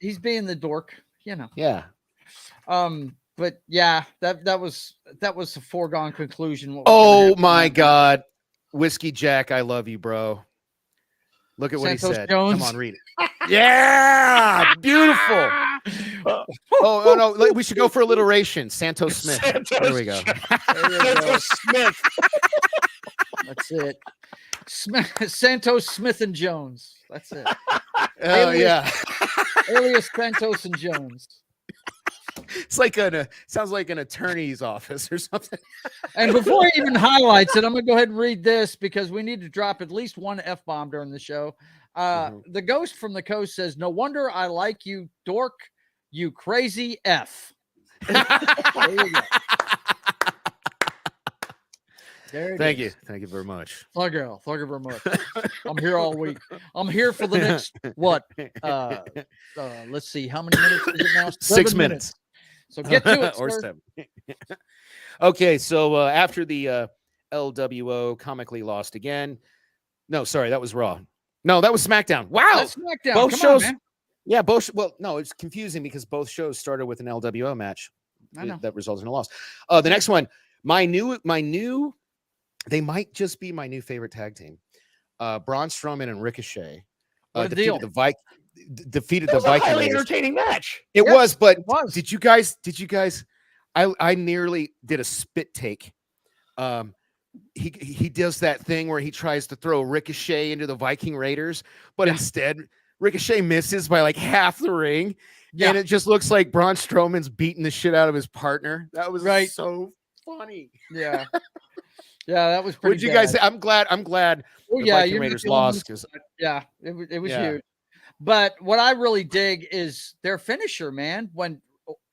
He's being the dork, Yeah. But yeah, that was a foregone conclusion. Oh my God. Whiskey Jack, I love you, bro. Look at what he said. Jones. Come on, read it. Yeah, beautiful. Oh no, we should go for alliteration. Santos Smith. There we go. Santos Smith. That's it. Santos Smith and Jones. That's it. Oh yeah. Alias Santos and Jones. It's like sounds like an attorney's office or something. And before he even highlights it, I'm gonna go ahead and read this because we need to drop at least one F-bomb during the show. The Ghost from the Coast says, "No wonder I like you, Dork, you crazy F." There you go. Thank you very much. Thank you very much. I'm here all week. I'm here for the next let's see, how many minutes is it now? 6 minutes. So get to it, or sir. 7. Okay, so after the LWO comically lost again. No, sorry, that was Raw. No, that was SmackDown. Wow, that's SmackDown. Both Come shows. on, man. Yeah, both. Well, no, it's confusing because both shows started with an LWO match. I know. That resulted in a loss. The next one, my new. They might just be my new favorite tag team. Braun Strowman and Ricochet defeated the Viking. That was a highly entertaining match. It was, but it was. Did you guys? I nearly did a spit take. He does that thing where he tries to throw Ricochet into the Viking Raiders, but instead Ricochet misses by like half the ring, and it just looks like Braun Strowman's beating the shit out of his partner. That was so funny. Yeah. Yeah, that was pretty. What did you guys say? I'm glad. The Viking Raiders lost because it was huge. But what I really dig is their finisher, man. When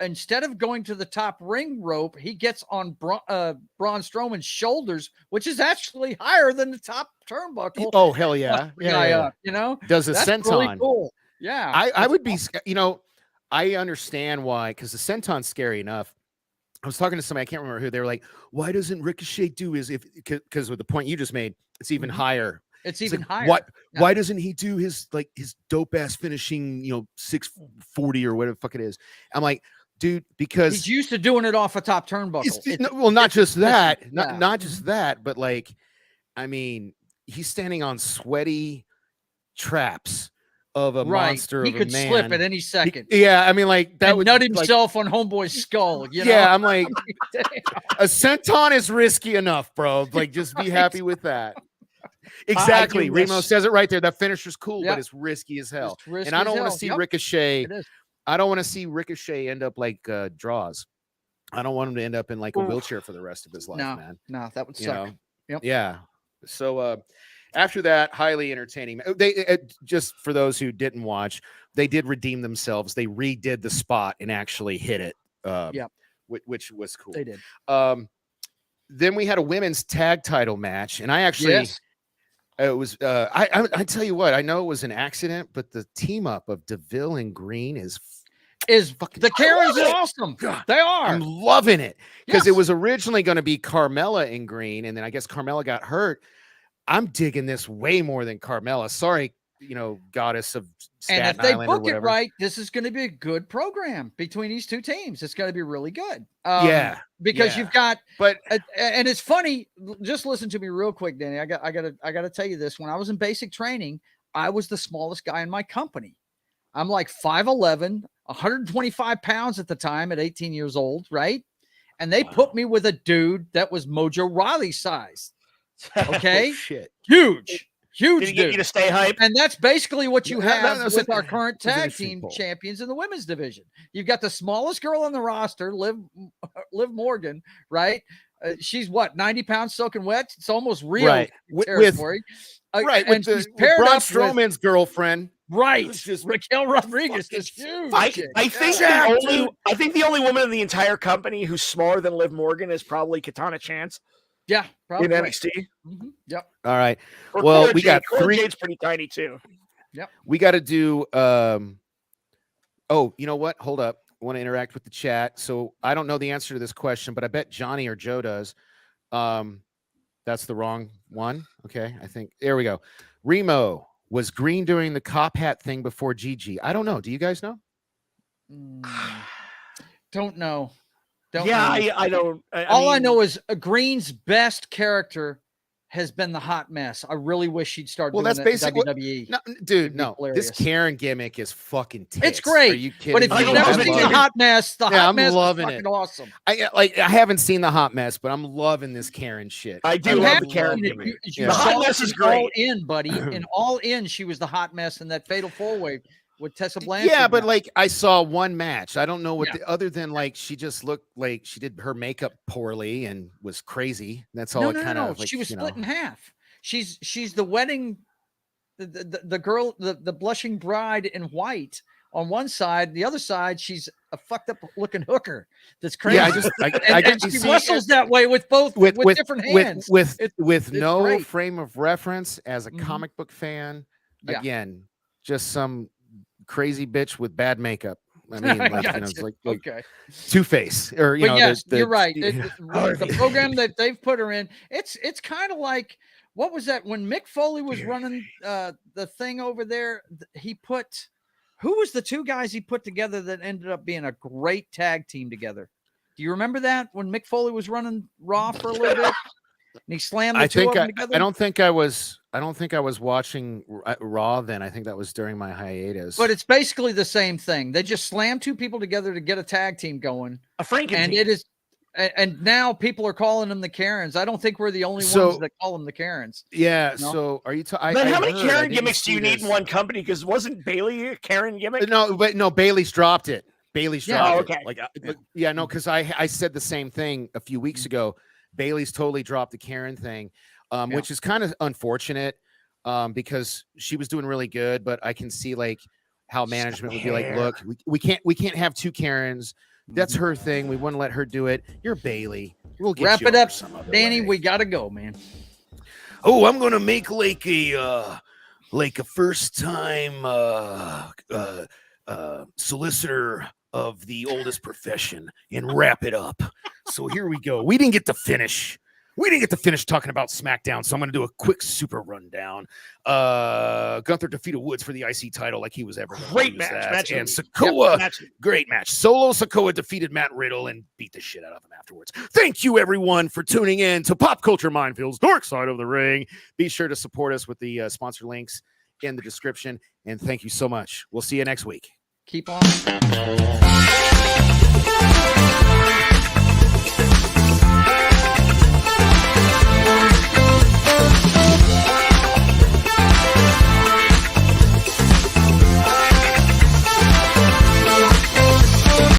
instead of going to the top ring rope, he gets on Braun Strowman's shoulders, which is actually higher than the top turnbuckle. Oh hell yeah! Does a That's senton? Really cool. Yeah, I would be. I understand why, because the senton's scary enough. I was talking to somebody, I can't remember who. They were like, "Why doesn't Ricochet do because with the point you just made, it's even higher. It's even higher. Why doesn't he do his dope ass finishing, 640 or whatever the fuck it is?" I'm like, dude, because he's used to doing it off a top turnbuckle. Not just that, not just that, but I mean, he's standing on sweaty traps of a monster. He could slip at any second. I mean, that would nut himself on Homeboy's skull. Yeah, I'm like, a senton is risky enough, bro. Just be happy with that. Exactly. Remo says it right there. That finisher's cool, but it's risky as hell. And I don't want to see Ricochet. I don't want to see Ricochet end up like Draws. I don't want him to end up in a wheelchair for the rest of his life, man. No, that would suck. Yeah. So after that, highly entertaining. They just for those who didn't watch, they did redeem themselves. They redid the spot and actually hit it. Which was cool. They did. Then we had a women's tag title match, and I actually, it was. I tell you what, I know it was an accident, but the team up of DeVille and Green is fucking. The Karens are awesome. God, they are. I'm loving it because it was originally going to be Carmella and Green, and then I guess Carmella got hurt. I'm digging this way more than Carmella. Sorry, goddess of Staten and if they Island book it right, this is going to be a good program between these two teams. It's going to be really good. Because you've got, and it's funny. Just listen to me real quick, Danny. I got to tell you this. When I was in basic training, I was the smallest guy in my company. I'm like 5'11", 125 pounds at the time at 18 years old, right? And they put me with a dude that was Mojo Rawley size. Okay, shit, huge. Did he get you to stay hype? And that's basically what you have with our current tag team champions in the women's division. You've got the smallest girl on the roster, Liv Morgan, right? She's what, 90 pounds soaking wet? It's almost real territory. With Braun Strowman's girlfriend. Right. It's just Raquel Rodriguez is huge. I think the only woman in the entire company who's smaller than Liv Morgan is probably Katana Chance. Yeah, probably. In NXT. Mm-hmm. Yep. All right. Well, we got three. Jade's pretty tiny too. Yep. We got to do. Oh, you know what? Hold up. I want to interact with the chat. So I don't know the answer to this question, but I bet Johnny or Joe does. That's the wrong one. Okay, I think there we go. Remo, was Green doing the cop hat thing before Gigi? I don't know. Do you guys know? Don't know. I don't. All I know is Green's best character has been the hot mess. I really wish she'd start doing that's that basically WWE. No, dude, no. This Karen gimmick is fucking tits. It's great. Are you kidding but if you've never seen the hot mess, hot mess is fucking awesome. I haven't seen the hot mess, but I'm loving this Karen shit. I do love the Karen gimmick. The hot mess is great. All in, buddy. In All In, she was the hot mess in that fatal 4-way. With Tessa Blanchard. Yeah, but like I saw one match. I don't know what other than like she just looked like she did her makeup poorly and was crazy. That's all it kind of like, she was split in half. She's the wedding, the girl, the blushing bride in white on one side. The other side, she's a fucked up looking hooker. That's crazy. Yeah, and she wrestles that way with both with different hands. With no great frame of reference as a comic book fan. Again, just some crazy bitch with bad makeup. I mean, like, it's like Two-Face, or you're right. The program that they've put her in, it's kind of like, what was that when Mick Foley was running the thing over there? Who was the two guys he put together that ended up being a great tag team together? Do you remember that when Mick Foley was running Raw for a little bit? And he slammed the two of them together? I don't think I was watching Raw then. I think that was during my hiatus. But it's basically the same thing. They just slam two people together to get a tag team going. A Franken and team. It is, and now people are calling them the Karens. I don't think we're the only ones that call them the Karens. Yeah. So are you? But how many Karen gimmicks do you need in one company? Because wasn't Bailey a Karen gimmick? No, Bailey's dropped it. Bailey's dropped it. Like, no, because I said the same thing a few weeks ago. Bailey's totally dropped the Karen thing, which is kind of unfortunate because she was doing really good. But I can see like how management would be like, look, we can't have two Karens. That's her thing. We want to let her do it. You're Bailey. We'll get wrap you it up, way. Danny. We gotta go, man. Oh, I'm gonna make like a first time solicitor of the oldest profession and wrap it up. So here we go. We didn't get to finish talking about SmackDown, so I'm going to do a quick super rundown. Gunther defeated Woods for the IC title like he was ever great match. And Sikoa, great match. Solo Sikoa defeated Matt Riddle and beat the shit out of him afterwards. Thank you, everyone, for tuning in to Pop Culture Minefield's Dork Side of the Ring. Be sure to support us with the sponsor links in the description, and thank you so much. We'll see you next week. Keep on.